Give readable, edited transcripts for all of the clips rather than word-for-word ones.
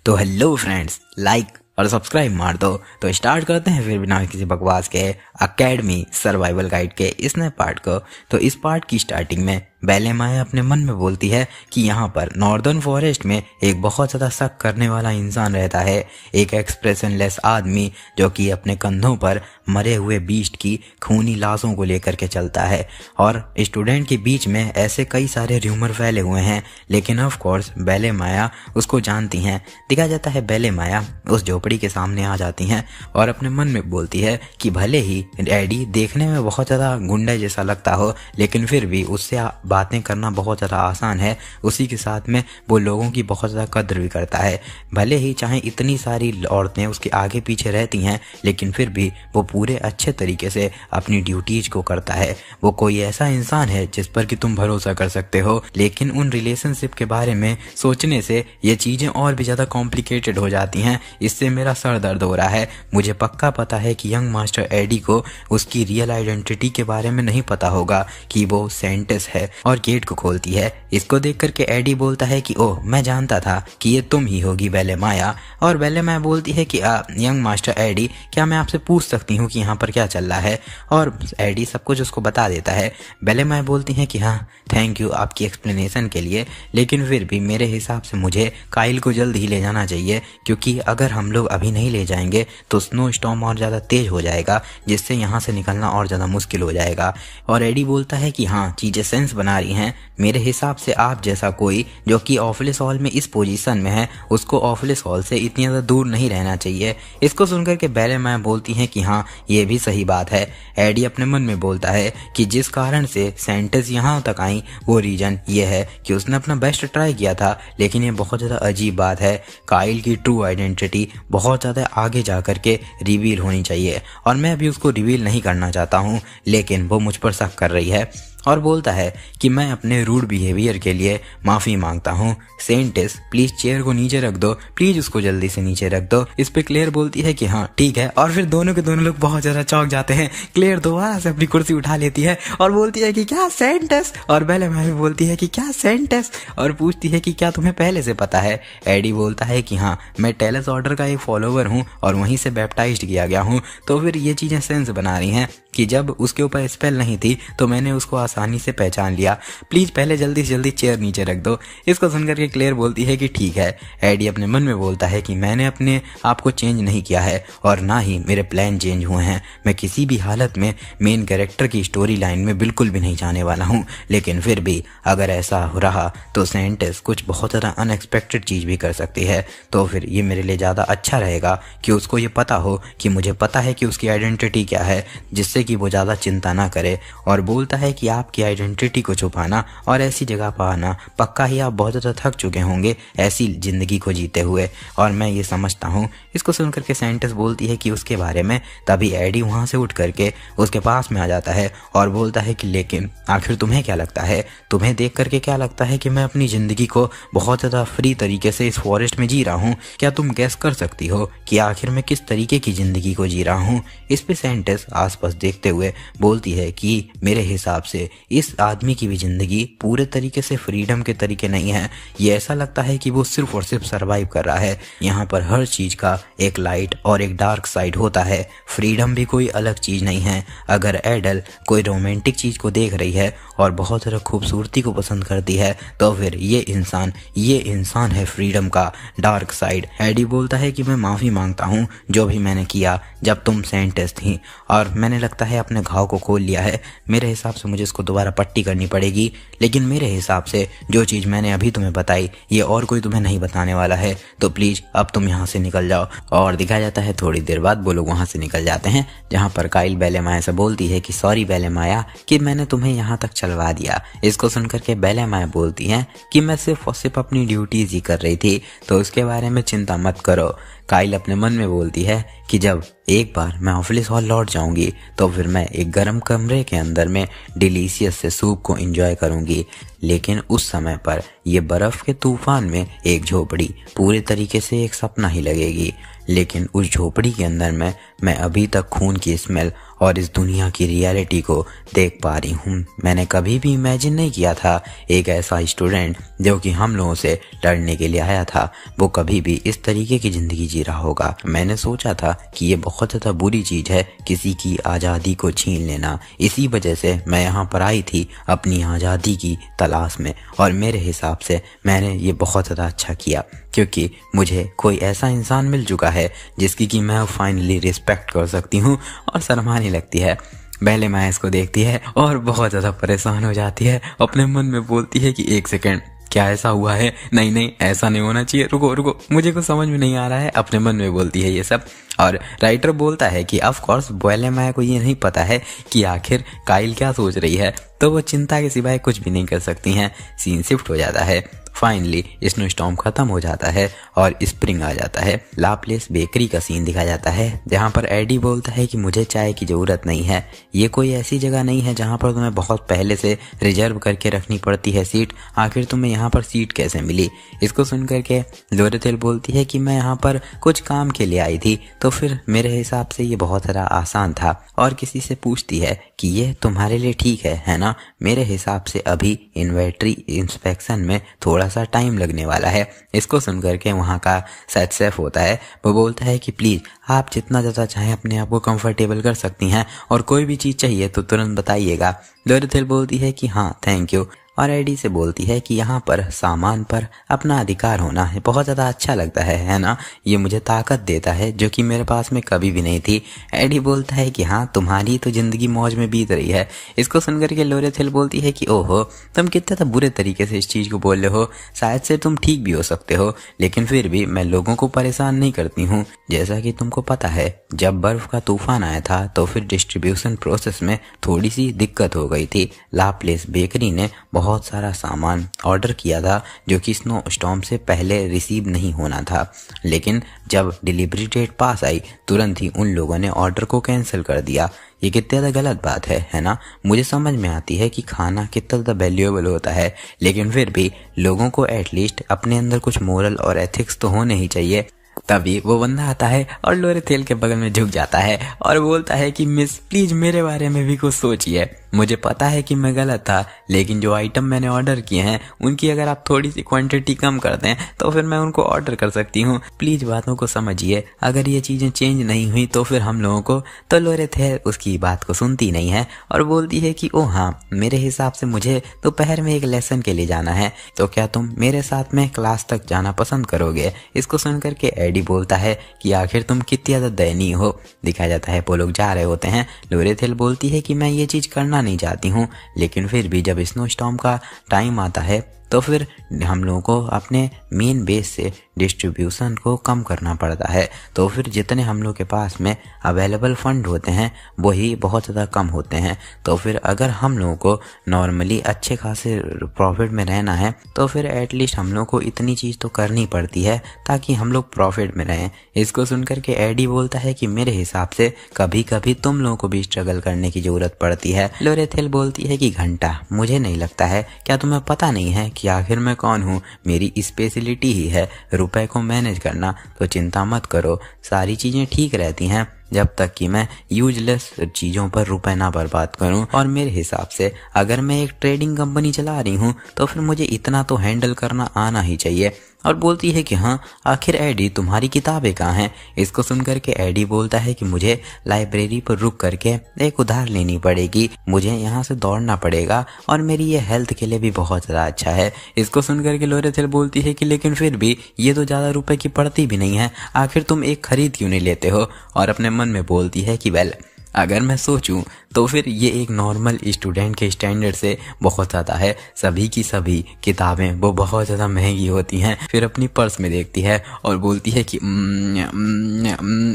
तो hello friends, like और subscribe मार दो। तो स्टार्ट करते हैं फिर बिना किसी बकवास के अकेडमी सर्वाइवल गाइड के इस नए पार्ट को। तो इस पार्ट की स्टार्टिंग में बेले माया अपने मन में बोलती है कि यहाँ पर नॉर्दर्न फॉरेस्ट में एक बहुत ज़्यादा शक करने वाला इंसान रहता है, एक एक्सप्रेशनलेस आदमी जो कि अपने कंधों पर मरे हुए बीस्ट की खूनी लाशों को लेकर के चलता है। और स्टूडेंट के बीच में ऐसे कई सारे र्यूमर फैले हुए हैं, लेकिन ऑफ कोर्स बेले माया उसको जानती हैं। दिखा जाता है बेले माया उस झोपड़ी के सामने आ जाती हैं और अपने मन में बोलती है कि भले ही एडी देखने में बहुत ज़्यादा गुंडा जैसा लगता हो, लेकिन फिर भी उससे बातें करना बहुत ज़्यादा आसान है। उसी के साथ में वो लोगों की बहुत ज़्यादा कद्र भी करता है। भले ही चाहे इतनी सारी औरतें उसके आगे पीछे रहती हैं, लेकिन फिर भी वो पूरे अच्छे तरीके से अपनी ड्यूटीज को करता है। वो कोई ऐसा इंसान है जिस पर कि तुम भरोसा कर सकते हो। लेकिन उन रिलेशनशिप के बारे में सोचने से ये चीज़ें और भी ज़्यादा कॉम्प्लिकेटेड हो जाती हैं। इससे मेरा सर दर्द हो रहा है। मुझे पक्का पता है कि यंग मास्टर एडी को उसकी रियल आइडेंटिटी के बारे में नहीं पता होगा कि वो सेंटेस है। और गेट को खोलती है। इसको देख करके एडी बोलता है कि ओह, मैं जानता था कि ये तुम ही होगी बेले माया। और बेले माया बोलती है कि यंग मास्टर एडी, क्या मैं आपसे पूछ सकती हूँ कि यहाँ पर क्या चल रहा है? और एडी सब कुछ उसको बता देता है। बेले माया बोलती है कि हाँ, थैंक यू आपकी एक्सप्लेनेशन के लिए, लेकिन फिर भी मेरे हिसाब से मुझे काइल को जल्द ही ले जाना चाहिए, क्योंकि अगर हम लोग अभी नहीं ले जाएंगे तो स्नो स्टॉर्म और ज़्यादा तेज हो जाएगा, जिससे यहाँ से निकलना और ज़्यादा मुश्किल हो जाएगा। और एडी बोलता है कि हाँ, चीज़ें सेंस बना रही हैं। मेरे हिसाब से आप जैसा कोई जो कि ऑफिस हॉल में इस पोजीशन में है, उसको ऑफिस हॉल से इतनी ज़्यादा दूर नहीं रहना चाहिए। इसको सुनकर के बेले माया बोलती हैं कि हाँ, ये भी सही बात है। एडी अपने मन में बोलता है कि जिस कारण से सेंटेंस यहाँ तक आई वो रीजन ये है कि उसने अपना बेस्ट ट्राई किया था। लेकिन ये बहुत ज़्यादा अजीब बात है, काइल की ट्रू आइडेंटिटी बहुत ज़्यादा आगे जा कर के रिवील होनी चाहिए, और मैं अभी उसको रिवील नहीं करना चाहता हूँ, लेकिन वो मुझ पर शक कर रही है। और बोलता है कि मैं अपने रूड बिहेवियर के लिए माफ़ी मांगता हूँ। सेंटेस, प्लीज़ चेयर को नीचे रख दो, प्लीज़ उसको जल्दी से नीचे रख दो। इस पे क्लेयर बोलती है कि हाँ ठीक है। और फिर दोनों के दोनों लोग बहुत ज़्यादा चौंक जाते हैं। क्लेयर दोबारा से अपनी कुर्सी उठा लेती है और बोलती है कि क्या सेंटेस? और बेले माया भी बोलती है कि क्या सेंटेस, और पूछती है कि क्या तुम्हें पहले से पता है? एडी बोलता है कि हाँ, मैं टेलस ऑर्डर का एक फॉलोवर हूँ और वहीं से बैप्टाइज्ड किया गया हूँ। तो फिर ये चीज़ें सेंस बना रही हैं कि जब उसके ऊपर स्पेल नहीं थी तो मैंने उसको आसानी से पहचान लिया। प्लीज़ पहले जल्दी से जल्दी चेयर नीचे रख दो। इसको सुनकर के क्लेयर बोलती है कि ठीक है। एडी अपने मन में बोलता है कि मैंने अपने आप को चेंज नहीं किया है और ना ही मेरे प्लान चेंज हुए हैं। मैं किसी भी हालत में मेन कैरेक्टर की स्टोरी लाइन में बिल्कुल भी नहीं जाने वाला हूँ। लेकिन फिर भी अगर ऐसा हो रहा तो सेंटेस कुछ बहुत ज़्यादा अनएक्सपेक्टेड चीज़ भी कर सकती है। तो फिर ये मेरे लिए ज़्यादा अच्छा रहेगा कि उसको ये पता हो कि मुझे पता है कि उसकी आइडेंटिटी क्या है, जिससे कि वो ज़्यादा चिंता ना करे। और बोलता है कि आपकी आइडेंटिटी को छुपाना और ऐसी जगह पर आना, पक्का ही आप बहुत ज़्यादा थक चुके होंगे ऐसी ज़िंदगी को जीते हुए, और मैं ये समझता हूँ। इसको सुनकर के सेंटेंस बोलती है कि उसके बारे में। तभी एडी वहाँ से उठ करके उसके पास में आ जाता है और बोलता है कि लेकिन आखिर तुम्हें क्या लगता है, तुम्हें देख करके क्या लगता है कि मैं अपनी ज़िंदगी को बहुत ज़्यादा फ्री तरीके से इस फॉरेस्ट में जी रहा हूँ? क्या तुम गैस कर सकती हो कि आखिर मैं किस तरीके की ज़िंदगी को जी रहा हूँ? इस पे सेंटेंस आसपास देखते हुए बोलती है कि मेरे हिसाब से इस आदमी की भी ज़िंदगी पूरे तरीके से फ्रीडम के तरीके नहीं है। ये ऐसा लगता है कि वो सिर्फ और सिर्फ सरवाइव कर रहा है। यहाँ पर हर चीज़ का एक लाइट और एक डार्क साइड होता है। फ्रीडम भी कोई अलग चीज़ नहीं है। अगर एडल कोई रोमांटिक चीज़ को देख रही है और बहुत ज़्यादा खूबसूरती को पसंद करती है, तो फिर ये इंसान है फ्रीडम का डार्क साइड। एडी बोलता है कि मैं माफ़ी मांगता हूँ जो भी मैंने किया जब तुम सेंटेंस थी, और मैंने लगता है अपने घाव को खोल लिया है। मेरे हिसाब से मुझे इसको दोबारा पट्टी करनी पड़ेगी, लेकिन मेरे हिसाब से जो चीज़ मैंने अभी तुम्हें बताई ये और कोई तुम्हें नहीं बताने वाला है। तो प्लीज़ अब तुम यहाँ से निकल जाओ। और दिखाया जाता है थोड़ी देर बाद वो लोग वहाँ से निकल जाते हैं, जहाँ पर काइल बेले माया से बोलती है कि सॉरी बेले माया कि मैंने तुम्हें यहाँ तक चलवा दिया। इसको सुनकर के बेले माया बोलती हैं कि मैं सिर्फ और सिर्फ अपनी ड्यूटीज ही कर रही थी, तो उसके बारे में चिंता मत करो। काइल अपने मन में बोलती है कि जब एक बार मैं ऑफिस हॉल लौट जाऊंगी तो फिर मैं एक गर्म कमरे के अंदर में डिलीशियस से सूप को एंजॉय करूंगी। लेकिन उस समय पर यह बर्फ के तूफान में एक झोपड़ी पूरे तरीके से एक सपना ही लगेगी। लेकिन उस झोपड़ी के अंदर में मैं अभी तक खून की स्मेल और इस दुनिया की रियलिटी को देख पा रही हूँ। मैंने कभी भी इमेजिन नहीं किया था एक ऐसा स्टूडेंट जो कि हम लोगों से लड़ने के लिए आया था, वो कभी भी इस तरीके की ज़िंदगी जी रहा होगा। मैंने सोचा था कि ये बहुत ज़्यादा बुरी चीज़ है किसी की आज़ादी को छीन लेना। इसी वजह से मैं यहाँ पर आई थी अपनी आज़ादी की तलाश में, और मेरे हिसाब से मैंने ये बहुत ज़्यादा अच्छा किया, क्योंकि मुझे कोई ऐसा इंसान मिल चुका है जिसकी कि मैं फाइनली रिस्पेक्ट कर सकती हूँ और शर्माने लगती है। पहले मैं इसको देखती है और बहुत ज़्यादा परेशान हो जाती है, अपने मन में बोलती है कि एक सेकेंड, क्या ऐसा हुआ है? नहीं नहीं, ऐसा नहीं होना चाहिए, रुको रुको, मुझे कुछ समझ में नहीं आ रहा है। अपने मन में बोलती है ये सब, और राइटर बोलता है कि ऑफ कोर्स बेले माया को ये नहीं पता है कि आखिर काइल क्या सोच रही है, तो वो चिंता के सिवाय कुछ भी नहीं कर सकती हैं। सीन शिफ्ट हो जाता है। फाइनली स्नो स्टॉर्म खत्म हो जाता है और स्प्रिंग आ जाता है। लाप्लेस बेकरी का सीन दिखाया जाता है जहाँ पर एडी बोलता है कि मुझे चाय की ज़रूरत नहीं है, ये कोई ऐसी जगह नहीं है जहाँ पर तुम्हें बहुत पहले से रिजर्व करके रखनी पड़ती है सीट, आखिर तुम्हें यहाँ पर सीट कैसे मिली? इसको सुन करके लोरेथेल बोलती है कि मैं यहाँ पर कुछ काम के लिए आई थी, तो फिर मेरे हिसाब से ये बहुत ज़्यादा आसान था, और किसी से पूछती है कि ये तुम्हारे लिए ठीक है ना? मेरे हिसाब से अभी इन्वेंट्री इंस्पेक्शन में थोड़ा सा टाइम लगने वाला है। इसको सुन करके वहाँ का सेट सेफ होता है, वो बोलता है कि प्लीज़ आप जितना ज़्यादा चाहें अपने आप को कंफर्टेबल कर सकती हैं, और कोई भी चीज़ चाहिए तो तुरंत बताइएगा। लोरेथेल बोलती है कि हाँ थैंक यू, और एडी से बोलती है कि यहाँ पर सामान पर अपना अधिकार होना है बहुत ज़्यादा अच्छा लगता है ना? ये मुझे ताकत देता है जो कि मेरे पास में कभी भी नहीं थी। एडी बोलता है कि हाँ तुम्हारी तो ज़िंदगी मौज में बीत रही है। इसको सुनकर के लोरेथेल बोलती है कि ओहो, तुम कितने तो बुरे तरीके से इस चीज़ को बोल रहे हो, शायद से तुम ठीक भी हो सकते हो, लेकिन फिर भी मैं लोगों को परेशान नहीं करती हूँ। जैसा कि तुमको पता है जब बर्फ़ का तूफान आया था तो फिर डिस्ट्रीब्यूशन प्रोसेस में थोड़ी सी दिक्कत हो गई थी। लाप्लेस बेकरी ने बहुत सारा सामान ऑर्डर किया था जो कि स्नो स्टॉर्म से पहले रिसीव नहीं होना था, लेकिन जब डिलीवरी डेट पास आई तुरंत ही उन लोगों ने ऑर्डर को कैंसिल कर दिया। ये कितनी ज़्यादा गलत बात है ना? मुझे समझ में आती है कि खाना कितना ज़्यादा वैल्यूएबल होता है, लेकिन फिर भी लोगों को एटलीस्ट अपने अंदर कुछ मोरल और एथिक्स तो होने ही चाहिए। तभी वो बंदा आता है और लोरेथेल के बगल में झुक जाता है और बोलता है कि मिस प्लीज़ मेरे बारे में भी कुछ सोचिए। मुझे पता है कि मैं गलत था, लेकिन जो आइटम मैंने ऑर्डर किए हैं उनकी अगर आप थोड़ी सी क्वांटिटी कम कर दें तो फिर मैं उनको ऑर्डर कर सकती हूँ। प्लीज़ बातों को समझिए, अगर ये चीज़ें चेंज नहीं हुई तो फिर हम लोगों को। तो लोरेथेल उसकी बात को सुनती नहीं है और बोलती है कि ओह हाँ, मेरे हिसाब से मुझे दोपहर में एक लेसन के लिए जाना है, तो क्या तुम मेरे साथ में क्लास तक जाना पसंद करोगे? इसको सुन करके एडी बोलता है कि आखिर तुम कितनी ज़्यादा दयनीय हो। दिखाया जाता है वो लोग जा रहे होते हैं। लोरेथेल बोलती है कि मैं ये चीज़ करना नहीं चाहती हूँ, लेकिन फिर भी जब स्नो स्टॉर्म का टाइम आता है तो फिर हम लोगों को अपने मेन बेस से डिस्ट्रीब्यूशन को कम करना पड़ता है, तो फिर जितने हम लोग के पास में अवेलेबल फंड होते हैं वही बहुत ज़्यादा कम होते हैं। तो फिर अगर हम लोगों को नॉर्मली अच्छे खासे प्रॉफिट में रहना है तो फिर एटलीस्ट हम लोग को इतनी चीज़ तो करनी पड़ती है ताकि हम लोग प्रॉफिट में रहें। इसको सुनकर के एडी बोलता है कि मेरे हिसाब से कभी कभी तुम लोगों को भी स्ट्रगल करने की ज़रूरत पड़ती है। लोरेथेल बोलती है कि घंटा, मुझे नहीं लगता है, क्या तुम्हें पता नहीं है कि आखिर मैं कौन हूँ? मेरी स्पेशलिटी ही है रुपए को मैनेज करना, तो चिंता मत करो, सारी चीज़ें ठीक रहती हैं जब तक कि मैं यूजलेस चीज़ों पर रुपए ना बर्बाद करूं। और मेरे हिसाब से अगर मैं एक ट्रेडिंग कंपनी चला रही हूं तो फिर मुझे इतना तो हैंडल करना आना ही चाहिए। और बोलती है कि हाँ आखिर एडी तुम्हारी किताबें कहाँ हैं? इसको सुनकर के एडी बोलता है कि मुझे लाइब्रेरी पर रुक करके एक उधार लेनी पड़ेगी, मुझे यहाँ से दौड़ना पड़ेगा और मेरी ये हेल्थ के लिए भी बहुत ज़्यादा अच्छा है। इसको सुनकर के लोरेथेल बोलती है कि लेकिन फिर भी ये तो ज़्यादा रुपए की पड़ती भी नहीं है, आखिर तुम एक खरीद क्यों नहीं लेते हो? और अपने मन में बोलती है कि वेल अगर मैं सोचूं तो फिर ये एक नॉर्मल स्टूडेंट के स्टैंडर्ड से बहुत ज़्यादा है। सभी की सभी किताबें वो बहुत ज़्यादा महंगी होती हैं। फिर अपनी पर्स में देखती है और बोलती है कि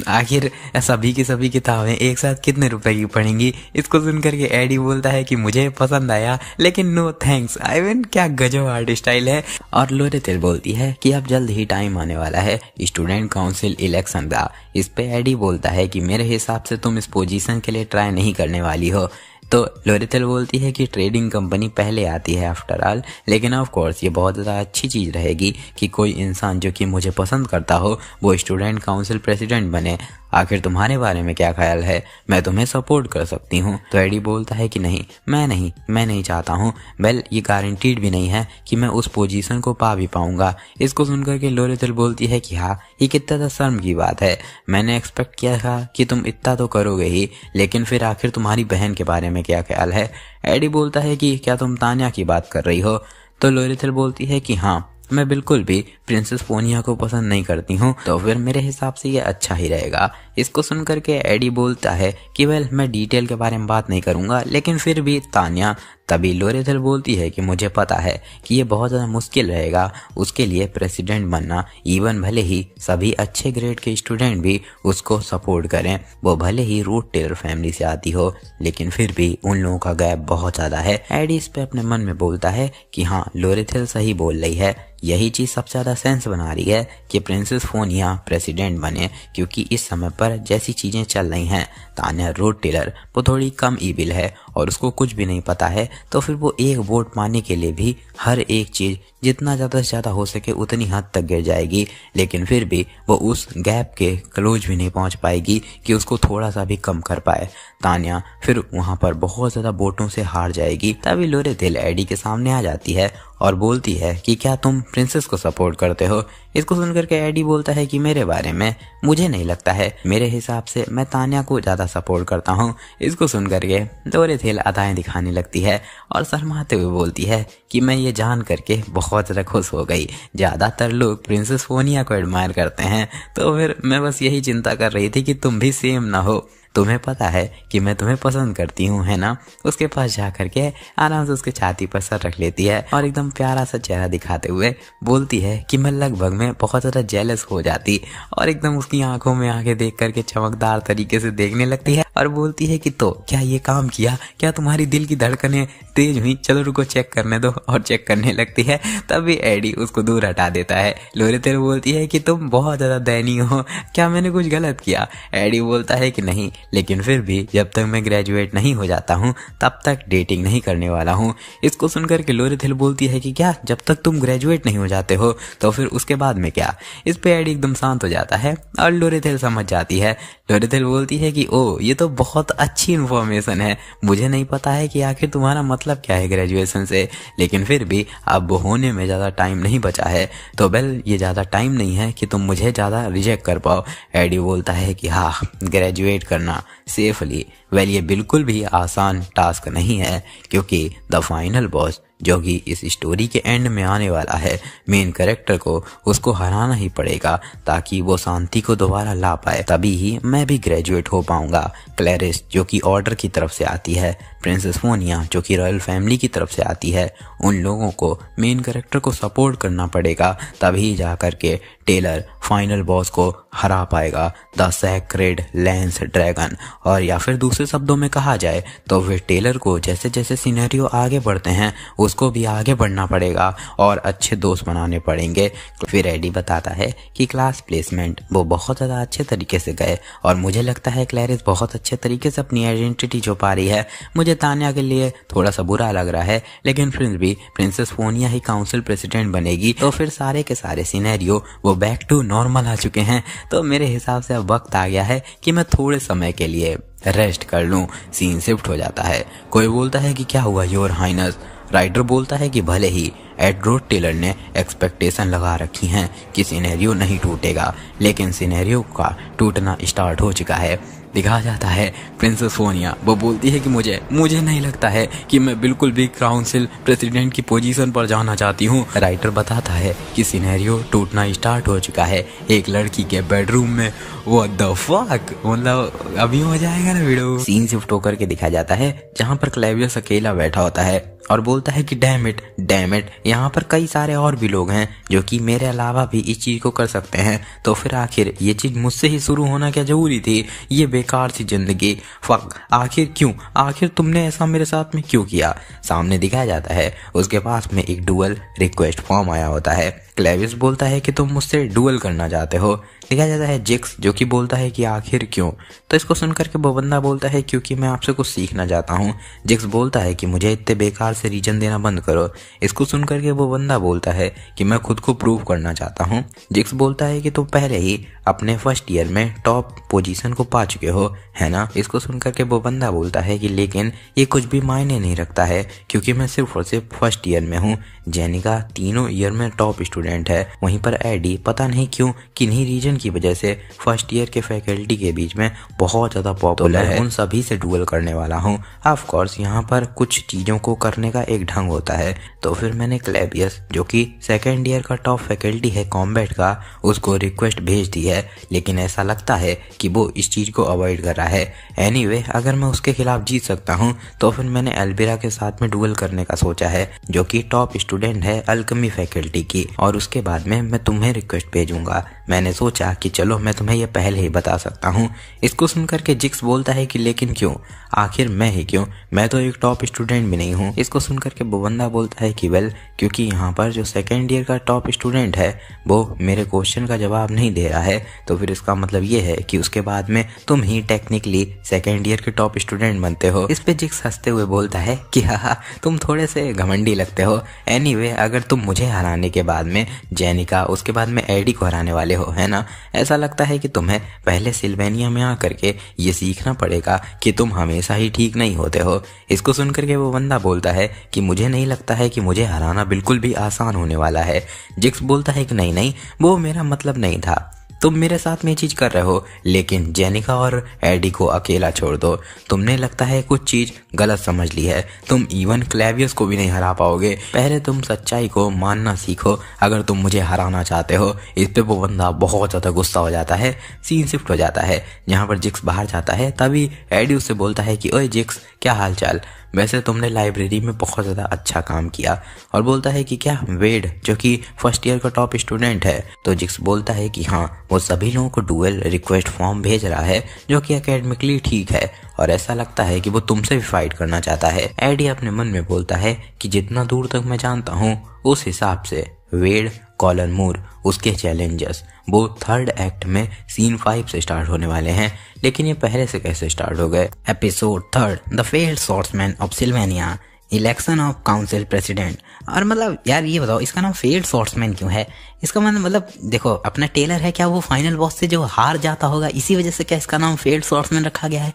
आखिर सभी की सभी किताबें एक साथ कितने रुपए की पड़ेंगी? इसको सुनकर के एडी बोलता है कि मुझे पसंद आया लेकिन नो थैंक्स। आई मीन क्या गजब आर्ट स्टाइल है। और लोरेथेल बोलती है कि अब जल्द ही टाइम आने वाला है स्टूडेंट काउंसिल इलेक्शन का। इस पे एडी बोलता है कि मेरे हिसाब से तुम इस पोजीशन के लिए ट्राई नहीं करने वाली हो, तो लोरेथल बोलती है कि ट्रेडिंग कंपनी पहले आती है आफ्टर ऑल, लेकिन ऑफ कोर्स ये बहुत ज़्यादा अच्छी चीज़ रहेगी कि कोई इंसान जो कि मुझे पसंद करता हो वो स्टूडेंट काउंसिल प्रेसिडेंट बने। आखिर तुम्हारे बारे में क्या ख्याल है, मैं तुम्हें सपोर्ट कर सकती हूँ। तो एडी बोलता है कि नहीं, मैं नहीं चाहता हूँ। वेल, ये गारंटीड भी नहीं है कि मैं उस पोजीशन को पा भी पाऊंगा। इसको सुनकर के लोरेथल बोलती है कि हाँ, ये कितना तो शर्म की बात है। मैंने एक्सपेक्ट किया था कि तुम इतना तो करोगे ही, लेकिन फिर आखिर तुम्हारी बहन के बारे में क्या ख्याल है। एडी बोलता है कि क्या तुम तान्या की बात कर रही हो। तो लोरेथल बोलती है कि हाँ, मैं बिल्कुल भी प्रिंसेस फोनिया को पसंद नहीं करती हूँ, तो फिर मेरे हिसाब से ये अच्छा ही रहेगा। इसको सुनकर के एडी बोलता है कि वेल, मैं डिटेल के बारे में बात नहीं करूँगा, लेकिन फिर भी तान्या। तभी लोरेथल बोलती है कि मुझे पता है कि ये बहुत ज़्यादा मुश्किल रहेगा उसके लिए प्रेसिडेंट बनना, इवन भले ही सभी अच्छे ग्रेड के स्टूडेंट भी उसको सपोर्ट करें, वो भले ही रूट टेलर फैमिली से आती हो, लेकिन फिर भी उन लोगों का गैप बहुत ज़्यादा है। एडी इस पे अपने मन में बोलता है कि हाँ, लोरेथल सही बोल रही है, यही चीज़ सबसे ज़्यादा सेंस बना रही है कि प्रिंसेस फोनिया प्रेसिडेंट बने, क्योंकि इस समय पर जैसी चीज़ें चल रही हैं, तान्या रूट टेलर वो थोड़ी कम ईविल है और उसको कुछ भी नहीं पता है, तो फिर वो एक वोट पाने के लिए भी हर एक चीज़ जितना ज़्यादा से ज़्यादा हो सके उतनी हद तक गिर जाएगी, लेकिन फिर भी वो उस गैप के क्लोज भी नहीं पहुंच पाएगी कि उसको थोड़ा सा भी कम कर पाए। तान्या फिर वहाँ पर बहुत ज़्यादा वोटों से हार जाएगी। तभी लोरेथल एडी के सामने आ जाती है और बोलती है कि क्या तुम प्रिंसेस को सपोर्ट करते हो। इसको सुनकर के एडी बोलता है कि मेरे बारे में मुझे नहीं लगता है, मेरे हिसाब से मैं तान्या को ज़्यादा सपोर्ट करता हूँ। इसको सुनकर के लोरेथल अदाएं दिखाने लगती है और शर्माते हुए बोलती है कि मैं ये जान करके बहुत ज़्यादा खुश हो गई, ज़्यादातर लोग प्रिंसेस फोनिया को एडमायर करते हैं, तो फिर मैं बस यही चिंता कर रही थी कि तुम भी सेम ना हो। तुम्हें पता है कि मैं तुम्हें पसंद करती हूँ, है ना। उसके पास जा करके आराम से उसके छाती पर सर रख लेती है और एकदम प्यारा सा चेहरा दिखाते हुए बोलती है कि मैं लगभग में बहुत ज़्यादा जेलस हो जाती, और एकदम उसकी आंखों में आंखें देख करके चमकदार तरीके से देखने लगती है और बोलती है कि तो क्या ये काम किया, क्या तुम्हारी दिल की धड़कनें तेज हुई, चलो रुको चेक करने दो, और चेक करने लगती है। तभी एडी उसको दूर हटा देता है। लोरेथल बोलती है कि तुम बहुत ज़्यादा दयनीय हो, क्या मैंने कुछ गलत किया। एडी बोलता है कि नहीं, लेकिन फिर भी जब तक मैं ग्रेजुएट नहीं हो जाता हूँ तब तक डेटिंग नहीं करने वाला हूँ। इसको सुनकर के लोरेथल बोलती है कि क्या जब तक तुम ग्रेजुएट नहीं हो जाते हो तो फिर उसके बाद में क्या। इस पे एडी एकदम शांत हो जाता है और लोरेथल समझ जाती है। लोरेथल बोलती है कि ओ, ये तो बहुत अच्छी इन्फॉर्मेशन है, मुझे नहीं पता है कि आखिर तुम्हारा मतलब क्या है ग्रेजुएशन से, लेकिन फिर भी अब होने में ज़्यादा टाइम नहीं बचा है, तो वेल, ये ज़्यादा टाइम नहीं है कि तुम मुझे ज़्यादा रिजेक्ट कर पाओ। एडी बोलता है कि हाँ, ग्रेजुएट करना सेफली, वेल, ये बिल्कुल भी आसान टास्क नहीं है, क्योंकि द फाइनल बॉस जो कि इस स्टोरी के एंड में आने वाला है, मेन कैरेक्टर को उसको हराना ही पड़ेगा ताकि वो शांति को दोबारा ला पाए, तभी ही मैं भी ग्रेजुएट हो पाऊंगा। क्लैरिस जो कि ऑर्डर की तरफ से आती है, प्रिंसेस फोनिया जो कि रॉयल फैमिली की तरफ से आती है, उन लोगों को मेन कैरेक्टर को सपोर्ट करना पड़ेगा, तभी जा कर के टेलर फाइनल बॉस को हरा पाएगा, द सैक्रेड लैंस ड्रैगन। और या फिर दूसरे शब्दों में कहा जाए तो फिर टेलर को जैसे जैसे सिनेरियो आगे बढ़ते हैं उसको भी आगे बढ़ना पड़ेगा और अच्छे दोस्त बनाने पड़ेंगे। फिर एडी बताता है कि क्लास प्लेसमेंट वो बहुत ज़्यादा अच्छे तरीके से गए और मुझे लगता है क्लैरिस बहुत अच्छे तरीके से अपनी आइडेंटिटी छुपा रही है। मुझे तान्या के लिए थोड़ा सा बुरा लग रहा है, लेकिन फिर भी प्रिंसेस फोनिया ही काउंसिल प्रेसिडेंट बनेगी तो फिर सारे के सारे सिनेरियो वो बैक टू नॉर्मल आ चुके हैं। तो मेरे हिसाब से अब वक्त आ गया है कि मैं थोड़े समय के लिए रेस्ट कर लूं। सीन शिफ्ट हो जाता है। कोई बोलता है कि क्या हुआ योर हाइनस। राइटर बोलता है कि भले ही एडवर्ड टेलर ने एक्सपेक्टेशन लगा रखी हैं कि सिनेरियो नहीं टूटेगा, लेकिन सिनेरियो का टूटना स्टार्ट हो चुका है। दिखाया जाता है प्रिंसेस फोनिया, वो बोलती है कि मुझे नहीं लगता है कि मैं बिल्कुल भी काउंसिल प्रेसिडेंट की पोजीशन पर जाना चाहती हूँ। राइटर बताता है कि सिनेरियो टूटना स्टार्ट हो चुका है एक लड़की के बेडरूम में। व्हाट द फक, मतलब अभी हो जाएगा ना वीडियो। सीन शिफ्ट होकर के दिखाया जाता है जहाँ पर क्लेवियस अकेला बैठा होता है और बोलता है कि डैम इट, यहाँ पर कई सारे और भी लोग हैं जो कि मेरे अलावा भी इस चीज़ को कर सकते हैं, तो फिर आखिर ये चीज़ मुझसे ही शुरू होना क्या जरूरी थी। ये बेकार सी जिंदगी, फक, आखिर क्यों, आखिर तुमने ऐसा मेरे साथ में क्यों किया। सामने दिखाया जाता है उसके पास में एक डुअल रिक्वेस्ट फॉर्म आया होता है क्लेविस बोलता है कि तुम मुझसे डुअल करना चाहते हो। लिखा जाता है जिक्स, जो कि बोलता है कि आखिर क्यों। तो इसको सुनकर के वो बंदा बोलता है क्योंकि मैं आपसे कुछ सीखना चाहता हूँ। जिक्स बोलता है कि मुझे इतने बेकार से रीजन देना बंद करो। इसको सुनकर के वो बंदा बोलता है कि मैं खुद को प्रूव करना चाहता हूँ। जिक्स बोलता है कि तुम पहले ही अपने फर्स्ट ईयर में टॉप पोजीशन को पा चुके हो, है ना। इसको सुनकर के वो बंदा बोलता है कि लेकिन ये कुछ भी मायने नहीं रखता है क्योंकि मैं सिर्फ और सिर्फ फर्स्ट ईयर में हूँ। जेनिका तीनों ईयर में टॉप स्टूडेंट है, वहीं पर एडी पता नहीं क्यों किन्हीं रीजन की वजह से फर्स्ट ईयर के फैकल्टी के बीच में बहुत ज़्यादा पॉपुलर है। उन सभी से डुअल करने वाला हूँ। ऑफ कोर्स यहाँ पर कुछ चीज़ों को करने का एक ढंग होता है। तो फिर मैंने क्लेवियस, जो कि सेकेंड ईयर का टॉप फैकल्टी है कॉम्बैट का, उसको रिक्वेस्ट भेज दी है, लेकिन ऐसा लगता है कि वो इस चीज़ को अवॉइड कर रहा है। एनीवे, अगर मैं उसके खिलाफ जीत सकता हूँ तो फिर मैंने एल्बिरा के साथ में डुअल करने का सोचा है, जो कि टॉप स्टूडेंट है अल्केमी फैकल्टी की, और उसके बाद में मैं तुम्हें रिक्वेस्ट भेजूंगा। मैंने सोचा कि चलो मैं तुम्हें ये पहले ही बता सकता हूँ। इसको सुनकर के जिक्स बोलता है कि लेकिन क्यों, आखिर मैं ही क्यों, मैं तो एक टॉप स्टूडेंट भी नहीं हूँ। इसको सुनकर के वो बंदा बोलता है कि वेल, क्योंकि यहाँ पर जो सेकेंड ईयर का टॉप स्टूडेंट है वो मेरे क्वेश्चन का जवाब नहीं दे रहा है, तो फिर इसका मतलब ये है कि उसके बाद में तुम ही टेक्निकली सेकेंड ईयर के टॉप स्टूडेंट बनते हो। इस पे जिक्स हंसते हुए बोलता है कि हाँ, तुम थोड़े से घमंडी लगते हो। एनीवे, अगर तुम मुझे हराने के बाद में जेनिका, उसके बाद में एडी को हराने वाले हो, है ना, ऐसा लगता है कि तुम्हें पहले सिल्वेनिया में आकर के ये सीखना पड़ेगा कि तुम हमेशा ही ठीक नहीं होते हो। इसको सुनकर के वो बंदा बोलता है कि मुझे नहीं लगता है कि मुझे हराना बिल्कुल भी आसान होने वाला है। जिक्स बोलता है कि नहीं नहीं, वो मेरा मतलब नहीं था, तुम मेरे साथ में ये चीज़ कर रहे हो, लेकिन जेनिका और एडी को अकेला छोड़ दो। तुमने लगता है कुछ चीज़ गलत समझ ली है, तुम इवन क्लेवियस को भी नहीं हरा पाओगे। पहले तुम सच्चाई को मानना सीखो अगर तुम मुझे हराना चाहते हो। इस पे वो बंदा बहुत ज़्यादा गुस्सा हो जाता है। सीन शिफ्ट हो जाता है, जहाँ पर जिक्स बाहर जाता है, तभी एडी उससे बोलता है कि ओए जिक्स, क्या हाल चाल, वैसे तुमने लाइब्रेरी में बहुत ज़्यादा अच्छा काम किया। और बोलता है कि क्या वेड, जो कि फर्स्ट ईयर का टॉप स्टूडेंट है। तो जिक्स बोलता है कि हाँ, वो सभी लोगों को डुअल रिक्वेस्ट फॉर्म भेज रहा है, जो कि एकेडमिकली ठीक है, और ऐसा लगता है कि वो तुमसे भी फाइट करना चाहता है। एडी अपने मन में बोलता है कि जितना दूर तक मैं जानता हूँ उस हिसाब से वेड, कॉलन मूर, उसके चैलेंजर्स वो थर्ड एक्ट में सीन 5 से स्टार्ट होने वाले हैं, लेकिन ये पहले से कैसे स्टार्ट हो गए। Episode 3, the failed swordsman of Sylvania, election of council president. और मतलब यार ये बताओ, इसका नाम फेल्ड स्वॉर्ड्समैन क्यों है? इसका मतलब देखो, अपना टेलर है, क्या वो फाइनल बॉस से जो हार जाता होगा, इसी वजह से क्या इसका नाम फेल्ड स्वॉर्ड्समैन रखा गया है?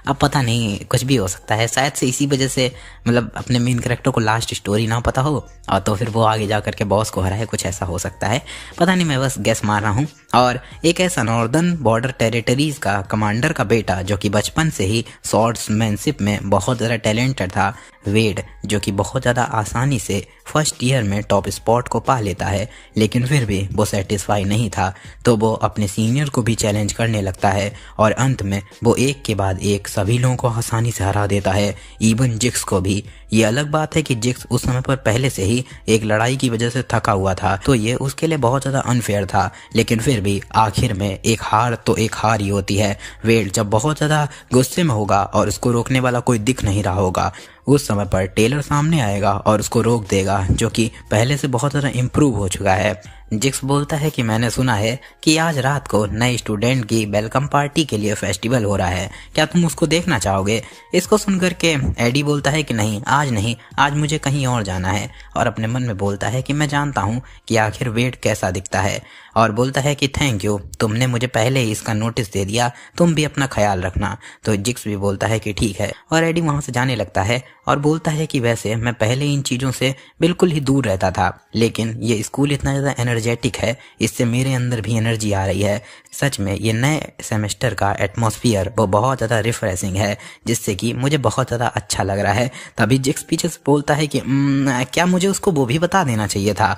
अब पता नहीं, कुछ भी हो सकता है। शायद से इसी वजह से मतलब अपने मेन कैरेक्टर को लास्ट स्टोरी ना पता हो, और तो फिर वो आगे जा करके बॉस को हराए, कुछ ऐसा हो सकता है। पता नहीं, मैं बस गेस मार रहा हूँ। और एक ऐसा नॉर्दर्न बॉर्डर टेरिटरीज का कमांडर का बेटा, जो कि बचपन से ही स्वॉर्ड्समैनशिप में बहुत ज़्यादा टैलेंटेड था, वेड, जो कि बहुत ज़्यादा आसानी से फर्स्ट ईयर में टॉप स्पॉट को पा लेता है, लेकिन फिर भी वो सेटिस्फाई नहीं था, तो वो अपने सीनियर को भी चैलेंज करने लगता है, और अंत में वो एक के बाद एक सभी लोगों को आसानी से हरा देता है, इवन जिक्स को भी। ये अलग बात है कि जिक्स उस समय पर पहले से ही एक लड़ाई की वजह से थका हुआ था, तो ये उसके लिए बहुत ज़्यादा अनफेयर था, लेकिन फिर भी आखिर में एक हार तो एक हार ही होती है। वेड जब बहुत ज़्यादा गुस्से में होगा और उसको रोकने वाला कोई दिख नहीं रहा होगा, उस समय पर टेलर सामने आएगा और उसको रोक देगा, जो कि पहले से बहुत ज़्यादा इम्प्रूव हो चुका है। जिक्स बोलता है कि मैंने सुना है कि आज रात को नए स्टूडेंट की वेलकम पार्टी के लिए फेस्टिवल हो रहा है, क्या तुम उसको देखना चाहोगे? इसको सुनकर के एडी बोलता है कि नहीं, आज नहीं, आज मुझे कहीं और जाना है, और अपने मन में बोलता है कि मैं जानता हूँ कि आखिर वेड कैसा दिखता है, और बोलता है कि थैंक यू, तुमने मुझे पहले ही इसका नोटिस दे दिया, तुम भी अपना ख्याल रखना। तो जिक्स भी बोलता है कि ठीक है, और एडी वहाँ से जाने लगता है और बोलता है कि वैसे मैं पहले इन चीज़ों से बिल्कुल ही दूर रहता था, लेकिन ये स्कूल इतना ज़्यादा एनर्जेटिक है, इससे मेरे अंदर भी एनर्जी आ रही है। सच में ये नए सेमेस्टर का एटमॉस्फेयर वो बहुत ज़्यादा रिफ्रेशिंग है, जिससे कि मुझे बहुत ज़्यादा अच्छा लग रहा है। तभी जिक्स पीछे से बोलता है कि क्या मुझे उसको वो भी बता देना चाहिए था?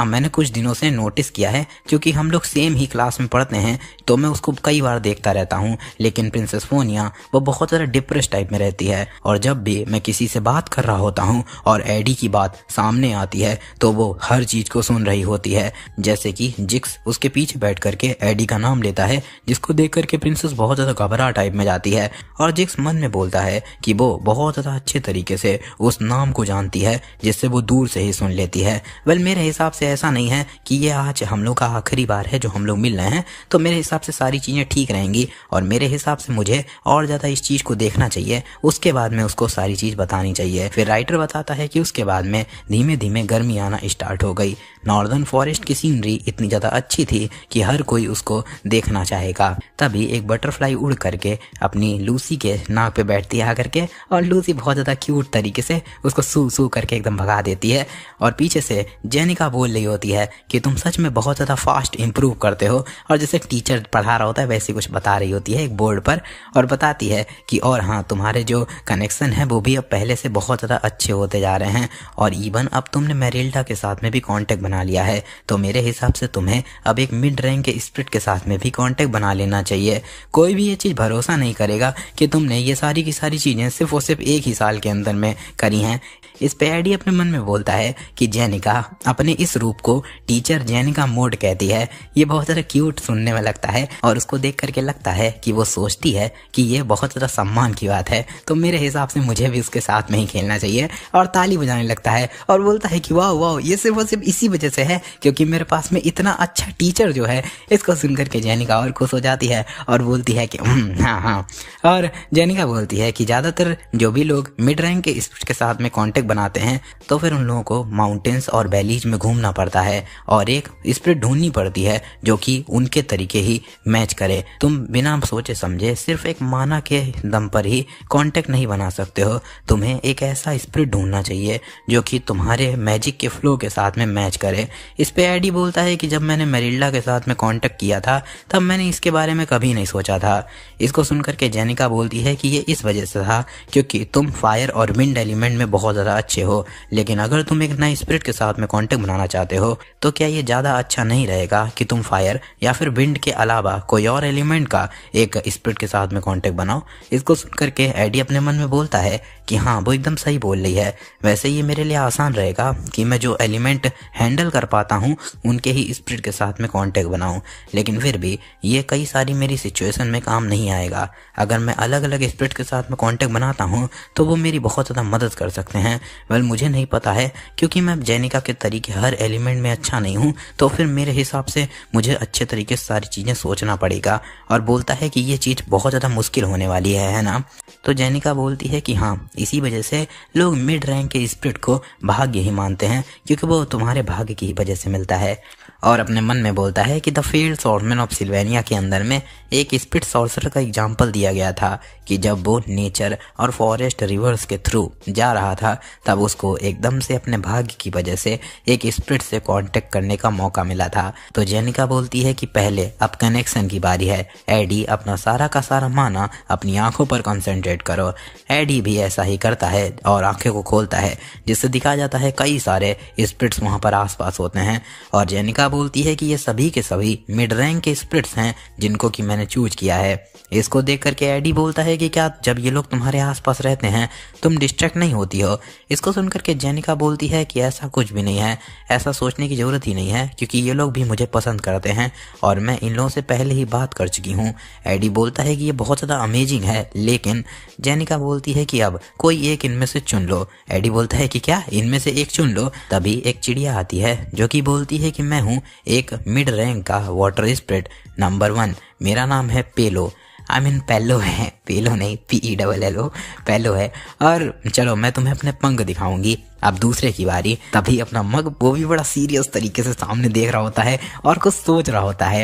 मैंने कुछ दिनों से नोटिस किया है, क्योंकि हम लोग सेम ही क्लास में पढ़ते हैं, तो मैं उसको कई बार देखता रहता हूँ, लेकिन प्रिंसेस फोनिया वो बहुत ज़्यादा डिप्रेस टाइप में रहती है, और जब भी मैं किसी से बात कर रहा होता हूँ और एडी की बात सामने आती है, तो वो हर चीज़ को सुन रही होती है, जैसे कि जिक्स उसके पीछे बैठ करके एडी का नाम लेता है, जिसको देख करके प्रिंसेस बहुत ज़्यादा घबरा टाइप में जाती है और जिक्स मन में बोलता है कि वो बहुत ज़्यादा अच्छे तरीके से उस नाम को जानती है जिससे वो दूर से ही सुन लेती है। वेल मेरे हिसाब से ऐसा नहीं है कि ये आज हम लोग का आखिरी बार है जो हम लोग मिल रहे हैं, तो मेरे हिसाब से सारी चीज़ें ठीक रहेंगी और मेरे हिसाब से मुझे और ज़्यादा इस चीज़ को देखना चाहिए, उसके बाद में उसको सारी चीज़ बतानी चाहिए। फिर राइटर बताता है कि उसके बाद में धीमे धीमे गर्मी आना स्टार्ट हो गई। नॉर्दर्न फॉरेस्ट की सीनरी इतनी ज़्यादा अच्छी थी कि हर कोई उसको देखना चाहेगा। तभी एक बटरफ्लाई उड़ करके अपनी लूसी के नाक पे बैठती है आकर के और लूसी बहुत ज़्यादा क्यूट तरीके से उसको सू सू करके एकदम भगा देती है और पीछे से जेनिका बोल रही होती है कि तुम सच में बहुत ज़्यादा फास्ट इंप्रूव करते हो, और जैसे टीचर पढ़ा रहा होता है वैसे कुछ बता रही होती है एक बोर्ड पर और बताती है कि और हाँ तुम्हारे जो कनेक्शन है वो भी अब पहले से बहुत ज़्यादा अच्छे होते जा रहे हैं और इवन अब तुमने मेरिल्डा के साथ में भी कॉन्टेक्ट बना लिया है, तो मेरे हिसाब से तुम्हें अब एक मिड रैंक के स्प्रिट के साथ में भी कॉन्टेक्ट बना लेना चाहिए। कोई भी ये चीज़ भरोसा नहीं करेगा कि तुमने ये सारी की सारी चीज़ें सिर्फ और सिर्फ एक ही साल के अंदर में करी हैं। इस पे एडी अपने मन में बोलता है कि जेनिका अपने इस रूप को टीचर जेनिका मोड कहती है। ये बहुत ज़्यादा क्यूट सुनने में लगता है और उसको देख करके लगता है कि वो सोचती है कि ये बहुत ज़्यादा सम्मान की बात है, तो मेरे हिसाब से मुझे भी उसके साथ में ही खेलना चाहिए और ताली बजाने लगता है और बोलता है कि वाह वाह ये सिर्फ और सिर्फ इसी वजह से है क्योंकि मेरे पास में इतना अच्छा टीचर जो है। इसको सुन करके जेनिका और खुश हो जाती है और बोलती है कि हाँ हाँ। और जेनिका बोलती है कि ज़्यादातर जो भी लोग मिड रैंक के स्पिरिट के साथ में कॉन्टेक्ट बनाते हैं तो फिर उन लोगों को माउंटेन्स और वैलीज में घूमना पड़ता है और एक स्पिरिट ढूंढनी पड़ती है जो कि उनके तरीके ही मैच करे। तुम बिना सोचे समझे सिर्फ एक माना के दम पर ही कांटेक्ट नहीं बना सकते हो, तुम्हें एक ऐसा स्पिरिट ढूंढना चाहिए जो कि तुम्हारे मैजिक के फ्लो के साथ में मैच करे। इस पे एडी बोलता है कि जब मैंने मेरिल्डा के साथ में कांटेक्ट किया था तब मैंने इसके बारे में कभी नहीं सोचा था। इसको सुनकर के जेनिका बोलती है कि ये इस वजह से था क्योंकि तुम फायर और विंड एलिमेंट में बहुत ज़्यादा अच्छे हो, लेकिन अगर तुम एक नए स्पिरिट के साथ में कांटेक्ट बनाना चाहते हो तो क्या ये ज़्यादा अच्छा नहीं रहेगा कि तुम फायर या फिर विंड के अलावा कोई और एलिमेंट का एक स्पिरिट के साथ में कांटेक्ट बनाओ। इसको सुनकर के एडी अपने मन में बोलता है कि हाँ वो एकदम सही बोल रही है, वैसे ये मेरे लिए आसान रहेगा कि मैं जो एलिमेंट हैंडल कर पाता हूँ उनके ही स्पिरिट के साथ में कांटेक्ट बनाऊँ, लेकिन फिर भी ये कई सारी मेरी सिचुएशन में काम नहीं आएगा। अगर मैं अलग अलग स्पिरिट के साथ में कांटेक्ट बनाता हूँ तो वो मेरी बहुत ज़्यादा मदद कर सकते हैं। वेल मुझे नहीं पता है क्योंकि मैं जेनिका के तरीके हर एलिमेंट में अच्छा नहीं हूँ, तो फिर मेरे हिसाब से मुझे अच्छे तरीके से सारी चीज़ें सोचना पड़ेगा और बोलता है कि ये चीज़ बहुत ज़्यादा मुश्किल होने वाली है ना। तो जेनिका बोलती है कि हाँ इसी वजह से लोग मिड रैंक के स्पिरिट को भाग्य ही मानते हैं क्योंकि वो तुम्हारे भाग्य की वजह से मिलता है। और अपने मन में बोलता है कि द फील्ड सॉर्डमैन ऑफ सिल्वेनिया के अंदर में एक स्पिरिट सॉर्सरर का एग्जाम्पल दिया गया था कि जब वो नेचर और फॉरेस्ट रिवर्स के थ्रू जा रहा था तब उसको एकदम से अपने भाग्य की वजह से एक स्पिरिट से कांटेक्ट करने का मौका मिला था। तो जेनिका बोलती है कि पहले अब कनेक्शन की बारी है, एडी अपना सारा का सारा माना अपनी आंखों पर कंसंट्रेट करो। एडी भी ऐसा ही करता है और आंखें को खोलता है जिससे दिखा जाता है कई सारे स्पिरिट्स वहाँ पर आसपास होते हैं और जेनिका बोलती है कि ये सभी के सभी मिड रैंक के स्पिरिट्स हैं जिनको कि मैंने चूज किया है। इसको देख करके एडी बोलता है कि क्या जब ये लोग तुम्हारे आसपास रहते हैं तुम डिस्ट्रैक्ट नहीं होती हो। इसको सुनकर के जेनिका बोलती है कि ऐसा कुछ भी नहीं है, ऐसा सोचने की ज़रूरत ही नहीं है क्योंकि ये लोग भी मुझे पसंद करते हैं और मैं इन लोगों से पहले ही बात कर चुकी हूँ। एडी बोलता है कि ये बहुत ज़्यादा अमेजिंग है, लेकिन जेनिका बोलती है कि अब कोई एक इनमें से चुन लो। एडी बोलता है कि क्या इनमें से एक चुन लो। तभी एक चिड़िया आती है जो कि बोलती है कि मैं हूँ एक मिड रैंक का वाटर स्पिरिट नंबर 1, मेरा नाम है पेलो। पेलो है, पेलो नहीं PELLO, पेलो है। और चलो मैं तुम्हें अपने पंख दिखाऊंगी। अब दूसरे की बारी। तभी अपना मग वो भी बड़ा सीरियस तरीके से सामने देख रहा होता है और कुछ सोच रहा होता है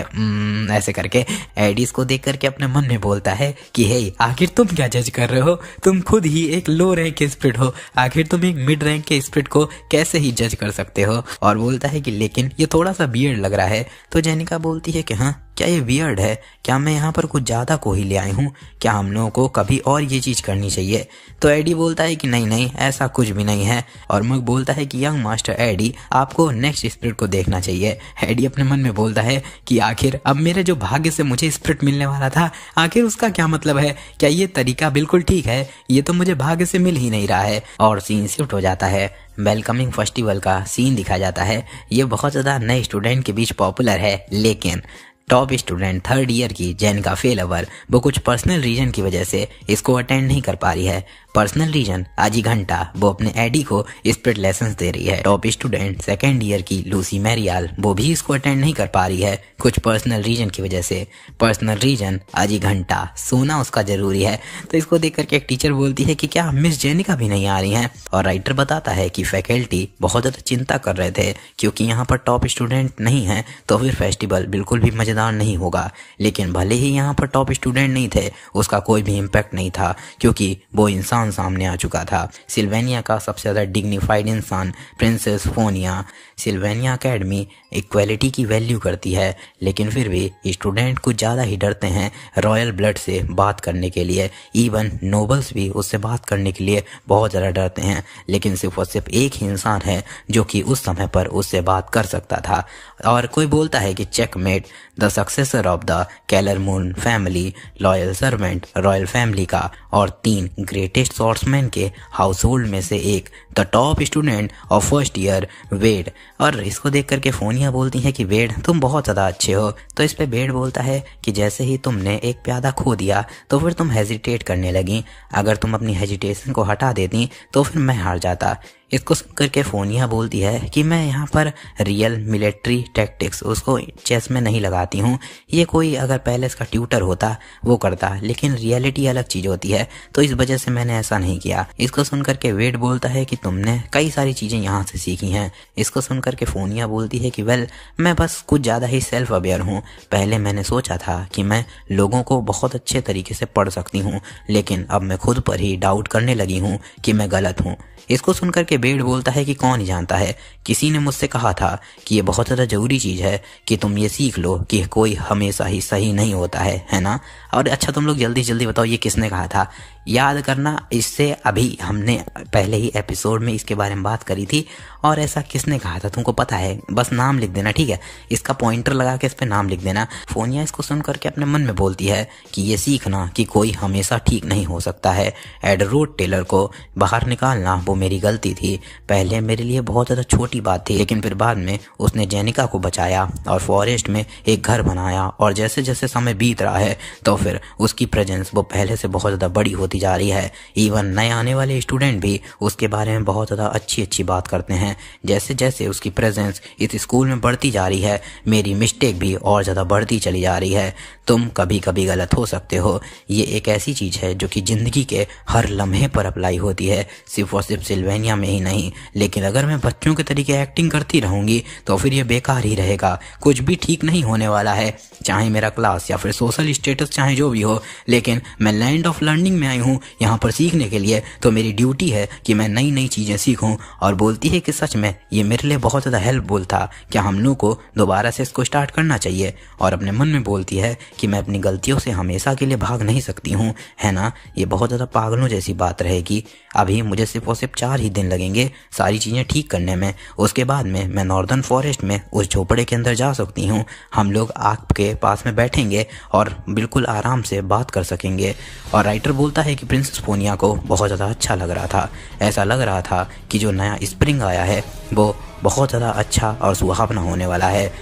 ऐसे करके। एडिस को देख करके अपने मन में बोलता है कि हे आखिर तुम क्या जज कर रहे हो, तुम खुद ही एक लो रैंक के स्पिरिट हो, आखिर तुम एक मिड रैंक के स्पिरिट को कैसे ही जज कर सकते हो। और बोलता है कि लेकिन ये थोड़ा सा वियर्ड लग रहा है। तो जेनिका बोलती है कि हाँ क्या ये वियर्ड है, क्या मैं यहाँ पर कुछ ज़्यादा को ही ले आई हूँ, क्या हम लोगों को कभी और ये चीज़ करनी चाहिए। तो एडी बोलता है कि नहीं नहीं ऐसा कुछ भी नहीं है। और मग बोलता है कि यंग मास्टर एडी आपको नेक्स्ट स्पिरिट को देखना चाहिए। एडी अपने मन में बोलता है कि आखिर अब मेरे जो भाग्य से मुझे स्पिरिट मिलने वाला था आखिर उसका क्या मतलब है, क्या ये तरीका बिल्कुल ठीक है, ये तो मुझे भाग्य से मिल ही नहीं रहा है। और सीन शिफ्ट हो जाता है वेलकमिंग फेस्टिवल का सीन दिखाया जाता है। ये बहुत ज़्यादा नए स्टूडेंट के बीच पॉपुलर है, लेकिन टॉप स्टूडेंट थर्ड ईयर की जेनिका फेलवर वो कुछ पर्सनल रीजन की वजह से इसको अटेंड नहीं कर पा रही है। पर्सनल रीजन आजी घंटा वो अपने एडी को स्पिरिट लेसन्स दे रही है। टॉप स्टूडेंट सेकेंड ईयर की लूसी मैरियाल वो भी इसको अटेंड नहीं कर पा रही है कुछ पर्सनल रीजन की वजह से। पर्सनल रीजन आजी घंटा सोना उसका जरूरी है। तो इसको देख करके एक टीचर बोलती है कि क्या मिस जेनिका भी नहीं आ रही हैं, और राइटर बताता है कि फैकल्टी बहुत ज़्यादा चिंता कर रहे थे क्योंकि यहाँ पर टॉप स्टूडेंट नहीं है तो फिर फेस्टिवल बिल्कुल भी मज़ेदार नहीं होगा। लेकिन भले ही यहाँ पर टॉप स्टूडेंट नहीं थे उसका कोई भी इम्पैक्ट नहीं था क्योंकि वो इंसान सामने आ चुका था। सिल्वेनिया का सबसे ज़्यादा डिग्निफाइड इंसान प्रिंसेस फोनिया। सिल्वेनिया एकेडमी इक्वालिटी की वैल्यू करती है, लेकिन फिर भी स्टूडेंट कुछ ज़्यादा ही डरते हैं रॉयल ब्लड से बात करने के लिए। इवन नोबल्स भी उससे बात करने के लिए बहुत ज़्यादा डरते हैं, लेकिन सिर्फ और सिर्फ एक ही इंसान है जो कि उस समय पर उससे बात कर सकता था। और कोई बोलता है कि checkmate the successor of the Callermoon family, loyal servant royal family का, और 3 ग्रेटेस्ट स्वॉर्ड्समैन के हाउस होल्ड में से एक the top student of first year वेड। और इसको देख करके फोनिया बोलती है कि वेड तुम बहुत ज़्यादा अच्छे हो। तो इस पे वेड बोलता है कि जैसे ही तुमने एक प्यादा खो दिया तो फिर तुम हेजिटेट करने लगी, अगर तुम अपनी हेजिटेशन को हटा देती तो फिर मैं हार जाता। इसको सुन करके फोनिया बोलती है कि मैं यहाँ पर रियल मिलिट्री टैक्टिक्स उसको चेस में नहीं लगाती हूँ, ये कोई अगर पहले इसका ट्यूटर होता वो करता, लेकिन रियलिटी अलग चीज़ होती है तो इस वजह से मैंने ऐसा नहीं किया। इसको सुन करके वेड बोलता है कि तुमने कई सारी चीज़ें यहाँ से सीखी हैं। इसको सुन करके फोनिया बोलती है कि वेल मैं बस कुछ ज़्यादा ही सेल्फ अवेयर हूँ। पहले मैंने सोचा था कि मैं लोगों को बहुत अच्छे तरीके से पढ़ सकती हूँ, लेकिन अब मैं खुद पर ही डाउट करने लगी हूँ कि मैं गलत हूँ। इसको सुनकर के बेड बोलता है कि कौन ही जानता है, किसी ने मुझसे कहा था कि ये बहुत ज़्यादा ज़रूरी चीज़ है कि तुम ये सीख लो कि कोई हमेशा ही सही नहीं होता है ना। और अच्छा तुम लोग जल्दी जल्दी बताओ ये किसने कहा था, याद करना। इससे अभी हमने पहले ही एपिसोड में इसके बारे में बात करी थी, और ऐसा किसने कहा था तुमको पता है, बस नाम लिख देना, ठीक है, इसका पॉइंटर लगा के इस पर नाम लिख देना। फोनिया इसको सुन करके अपने मन में बोलती है कि ये सीखना कि कोई हमेशा ठीक नहीं हो सकता है। एडवर्ड टेलर को बाहर निकालना वो मेरी गलती थी। पहले मेरे लिए बहुत ज़्यादा छोटी बात थी, लेकिन फिर बाद में उसने जेनिका को बचाया और फॉरेस्ट में एक घर बनाया, और जैसे जैसे समय बीत रहा है तो फिर उसकी प्रेजेंस वो पहले से बहुत ज़्यादा बड़ी होती जा रही है। इवन नए आने वाले स्टूडेंट भी उसके बारे में बहुत ज़्यादा अच्छी अच्छी बात करते हैं। जैसे जैसे उसकी प्रेजेंस इस स्कूल में बढ़ती जा रही है मेरी मिस्टेक भी और ज़्यादा बढ़ती चली जा रही है। तुम कभी कभी गलत हो सकते हो, ये एक ऐसी चीज़ है जो कि ज़िंदगी के हर लम्हे पर अप्लाई होती है, सिर्फ और सिर्फ सिल्वेनिया में ही नहीं। लेकिन अगर मैं बच्चों के तरीके एक्टिंग करती रहूँगी तो फिर ये बेकार ही रहेगा, कुछ भी ठीक नहीं होने वाला है, चाहे मेरा क्लास या फिर सोशल स्टेटस चाहे जो भी हो। लेकिन मैं लैंड ऑफ लर्निंग में आई हूँ यहाँ पर सीखने के लिए, तो मेरी ड्यूटी है कि मैं नई नई चीज़ें सीखूँ। और बोलती है कि सच में ये मेरे लिए बहुत ज़्यादा हेल्पफुल था, क्या हम लोग को दोबारा से इसको स्टार्ट करना चाहिए। और अपने मन में बोलती है कि मैं अपनी गलतियों से हमेशा के लिए भाग नहीं सकती हूँ, है ना, ये बहुत ज़्यादा पागलों जैसी बात रहेगी। अभी मुझे सिर्फ और सिर्फ 4 ही दिन लगेंगे सारी चीज़ें ठीक करने में, उसके बाद में मैं नॉर्दर्न फॉरेस्ट में उस झोपड़े के अंदर जा सकती हूँ। हम लोग आग के पास में बैठेंगे और बिल्कुल आराम से बात कर सकेंगे। और राइटर बोलता है कि प्रिंसेस फोनिया को बहुत ज़्यादा अच्छा लग रहा था, ऐसा लग रहा था कि जो नया स्प्रिंग आया है वो बहुत ज़्यादा अच्छा और सुहावना होने वाला है।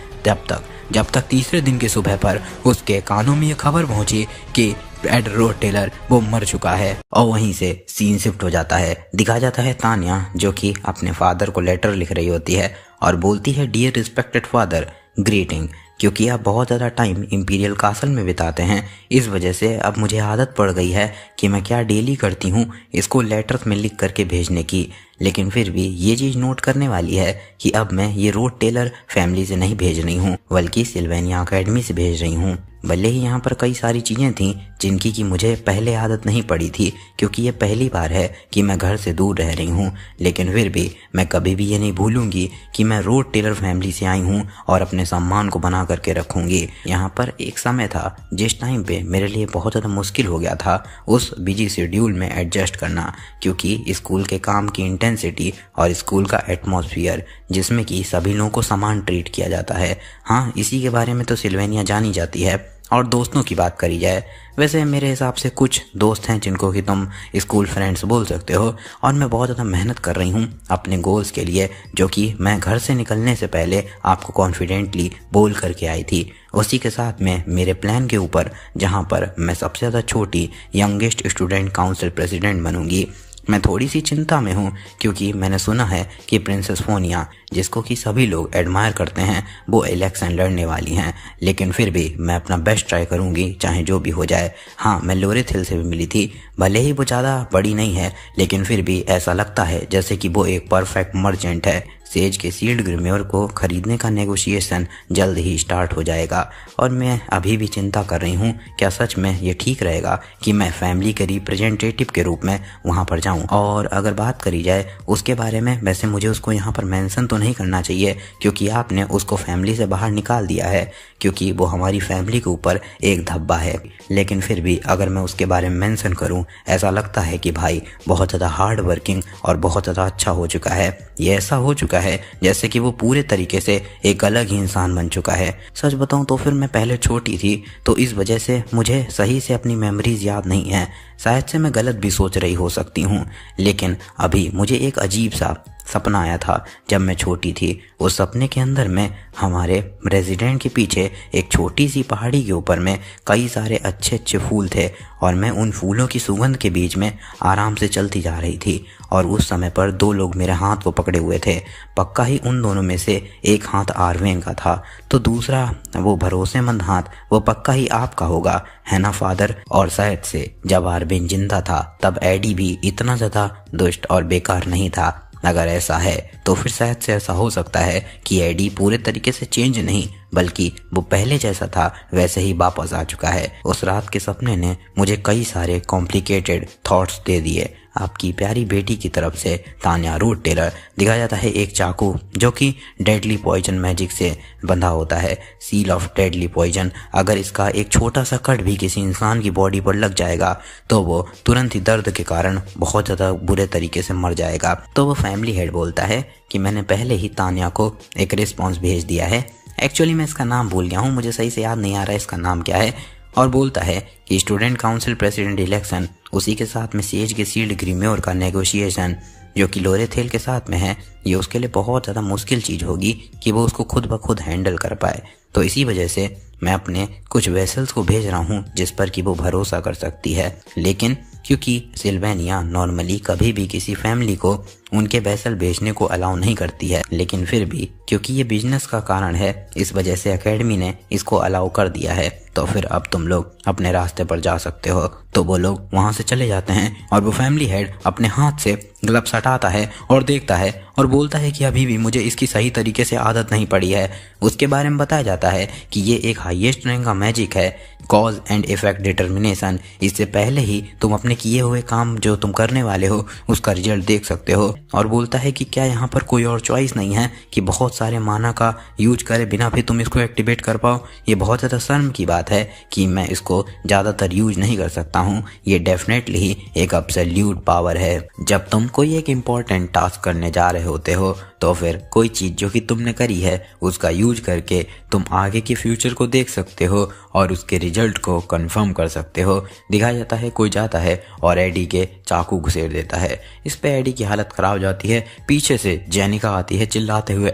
जब तक तीसरे दिन की सुबह पर उसके कानों में ये खबर पहुंची कि एडवर्ड टेलर वो मर चुका है, और वहीं से सीन शिफ्ट हो जाता है। दिखा जाता है तान्या जो कि अपने फादर को लेटर लिख रही होती है और बोलती है डियर रिस्पेक्टेड फादर ग्रीटिंग, क्योंकि आप बहुत ज़्यादा टाइम इंपीरियल कासल में बिताते हैं, इस वजह से अब मुझे आदत पड़ गई है कि मैं क्या डेली करती हूँ इसको लेटर्स में लिख करके भेजने की। लेकिन फिर भी ये चीज़ नोट करने वाली है कि अब मैं ये रोड टेलर फैमिली से नहीं भेज रही हूँ बल्कि सिल्वेनिया एकेडमी से भेज रही हूँ। भले ही यहाँ पर कई सारी चीज़ें थीं जिनकी कि मुझे पहले आदत नहीं पड़ी थी, क्योंकि ये पहली बार है कि मैं घर से दूर रह रही हूँ, लेकिन फिर भी मैं कभी भी ये नहीं भूलूंगी कि मैं रोड टेलर फैमिली से आई हूँ और अपने सम्मान को बना करके रखूँगी। यहाँ पर एक समय था जिस टाइम पे मेरे लिए बहुत ज़्यादा मुश्किल हो गया था उस बिजी शेड्यूल में एडजस्ट करना, क्योंकि स्कूल के काम की इंटेंसिटी और स्कूल का एटमॉस्फेयर जिसमें कि सभी लोगों को समान ट्रीट किया जाता है। हाँ, इसी के बारे में तो सिल्वेनिया जानी जाती है और दोस्तों की बात करी जाए, वैसे मेरे हिसाब से कुछ दोस्त हैं जिनको कि तुम स्कूल फ्रेंड्स बोल सकते हो, और मैं बहुत ज़्यादा मेहनत कर रही हूँ अपने गोल्स के लिए, जो कि मैं घर से निकलने से पहले आपको कॉन्फिडेंटली बोल करके आई थी। उसी के साथ में मेरे प्लान के ऊपर, जहाँ पर मैं सबसे ज़्यादा छोटी यंगेस्ट स्टूडेंट काउंसिल प्रेसिडेंट बनूंगी, मैं थोड़ी सी चिंता में हूँ, क्योंकि मैंने सुना है कि प्रिंसेस फोनिया, जिसको कि सभी लोग एडमायर करते हैं, वो इलेक्शन लड़ने वाली हैं। लेकिन फिर भी मैं अपना बेस्ट ट्राई करूँगी, चाहे जो भी हो जाए। हाँ, मैं लोरेथिल से भी मिली थी, भले ही वो ज़्यादा बड़ी नहीं है, लेकिन फिर भी ऐसा लगता है जैसे कि वो एक परफेक्ट मर्चेंट है। सेज के सील्ड ग्रीम्योर को खरीदने का नेगोशिएशन जल्द ही स्टार्ट हो जाएगा, और मैं अभी भी चिंता कर रही हूँ क्या सच में ये ठीक रहेगा कि मैं फैमिली के रिप्रेजेंटेटिव के रूप में वहाँ पर जाऊँ। और अगर बात करी जाए उसके बारे में, वैसे मुझे उसको यहाँ पर मेंशन तो नहीं करना चाहिए, क्योंकि आपने उसको फैमिली से बाहर निकाल दिया है, क्योंकि वो हमारी फैमिली के ऊपर एक धब्बा है। लेकिन फिर भी अगर मैं उसके बारे में मेंशन करूँ, ऐसा लगता है कि भाई बहुत ज़्यादा हार्ड वर्किंग और बहुत ज़्यादा अच्छा हो चुका है। ये ऐसा हो चुका है जैसे कि वो पूरे तरीके से एक अलग ही इंसान बन चुका है। सच बताऊं तो फिर मैं पहले छोटी थी, तो इस वजह से मुझे सही से अपनी मेमोरीज याद नहीं है। शायद से मैं गलत भी सोच रही हो सकती हूँ, लेकिन अभी मुझे एक अजीब सा सपना आया था जब मैं छोटी थी। उस सपने के अंदर में हमारे रेजिडेंट के पीछे एक छोटी सी पहाड़ी के ऊपर में कई सारे अच्छे अच्छे फूल थे, और मैं उन फूलों की सुगंध के बीच में आराम से चलती जा रही थी। और उस समय पर दो लोग मेरे हाथ को पकड़े हुए थे। पक्का ही उन दोनों में से एक हाथ आरवेन का था, तो दूसरा वो भरोसेमंद हाथ वो पक्का ही आपका होगा, है ना फादर। और शायद से जब आरवेन जिंदा था तब एडी भी इतना ज़्यादा दुष्ट और बेकार नहीं था। अगर ऐसा है तो फिर शायद से ऐसा हो सकता है कि एडी पूरे तरीके से चेंज नहीं, बल्कि वो पहले जैसा था वैसे ही वापस आ चुका है। उस रात के सपने ने मुझे कई सारे कॉम्प्लिकेटेड थॉट्स दे दिए। आपकी प्यारी बेटी की तरफ से तान्या रूट टेलर दिखाया जाता है एक चाकू, जो कि डेडली पॉइजन मैजिक से बंधा होता है, सील ऑफ डेडली पॉइजन। अगर इसका एक छोटा सा कट भी किसी इंसान की बॉडी पर लग जाएगा तो वो तुरंत ही दर्द के कारण बहुत ज़्यादा बुरे तरीके से मर जाएगा। तो वो फैमिली हेड बोलता है कि मैंने पहले ही तान्या को एक रिस्पॉन्स भेज दिया है। एक्चुअली मैं इसका नाम भूल गया हूँ, मुझे सही से याद नहीं आ रहा है इसका नाम क्या है। और बोलता है कि स्टूडेंट काउंसिल प्रेसिडेंट इलेक्शन, उसी के साथ में सेज के सील्ड ग्रीम्योर का नेगोशिएशन, जो कि लोरेथिल के साथ में है, ये उसके लिए बहुत ज़्यादा मुश्किल चीज़ होगी कि वो उसको खुद ब खुद हैंडल कर पाए। तो इसी वजह से मैं अपने कुछ वेसल्स को भेज रहा हूँ जिस पर कि वो भरोसा कर सकती है। लेकिन क्योंकि सिल्वेनिया नॉर्मली कभी भी किसी फैमिली को उनके वेसल बेचने को अलाउ नहीं करती है, लेकिन फिर भी क्योंकि ये बिजनेस का कारण है, इस वजह से एकेडमी ने इसको अलाउ कर दिया है। तो फिर अब तुम लोग अपने रास्ते पर जा सकते हो। तो वो लोग वहाँ से चले जाते हैं, और वो फैमिली हेड अपने हाथ से ग्लव्स हटाता है और देखता है और बोलता है कि अभी भी मुझे इसकी सही तरीके से आदत नहीं पड़ी है। उसके बारे में बताया जाता है कि ये एक हाईएस्ट रैंक का मैजिक है, कॉज एंड इफेक्ट डिटर्मिनेशन। इससे पहले ही तुम अपने किए हुए काम जो तुम करने वाले हो उसका रिजल्ट देख सकते हो। और बोलता है कि क्या यहाँ पर कोई और चॉइस नहीं है कि बहुत सारे माना का यूज करे बिना भी तुम इसको एक्टिवेट कर पाओ। ये बहुत ज़्यादा शर्म की बात है कि मैं इसको ज़्यादातर यूज नहीं कर सकता हूँ। ये डेफिनेटली ही एक एब्सोल्यूट पावर है। जब तुम कोई एक इम्पॉर्टेंट टास्क करने जा रहे होते हो तो फिर कोई चीज़ जो कि तुमने करी है उसका यूज करके तुम आगे के फ्यूचर को देख सकते हो और उसके रिजल्ट को कंफर्म कर सकते हो। दिखाया जाता है कोई जाता है और एडी के चाकू घुसेड़ देता है। इस पे एडी की हालत खराब हो जाती है। पीछे से जेनिका आती है चिल्लाते हुए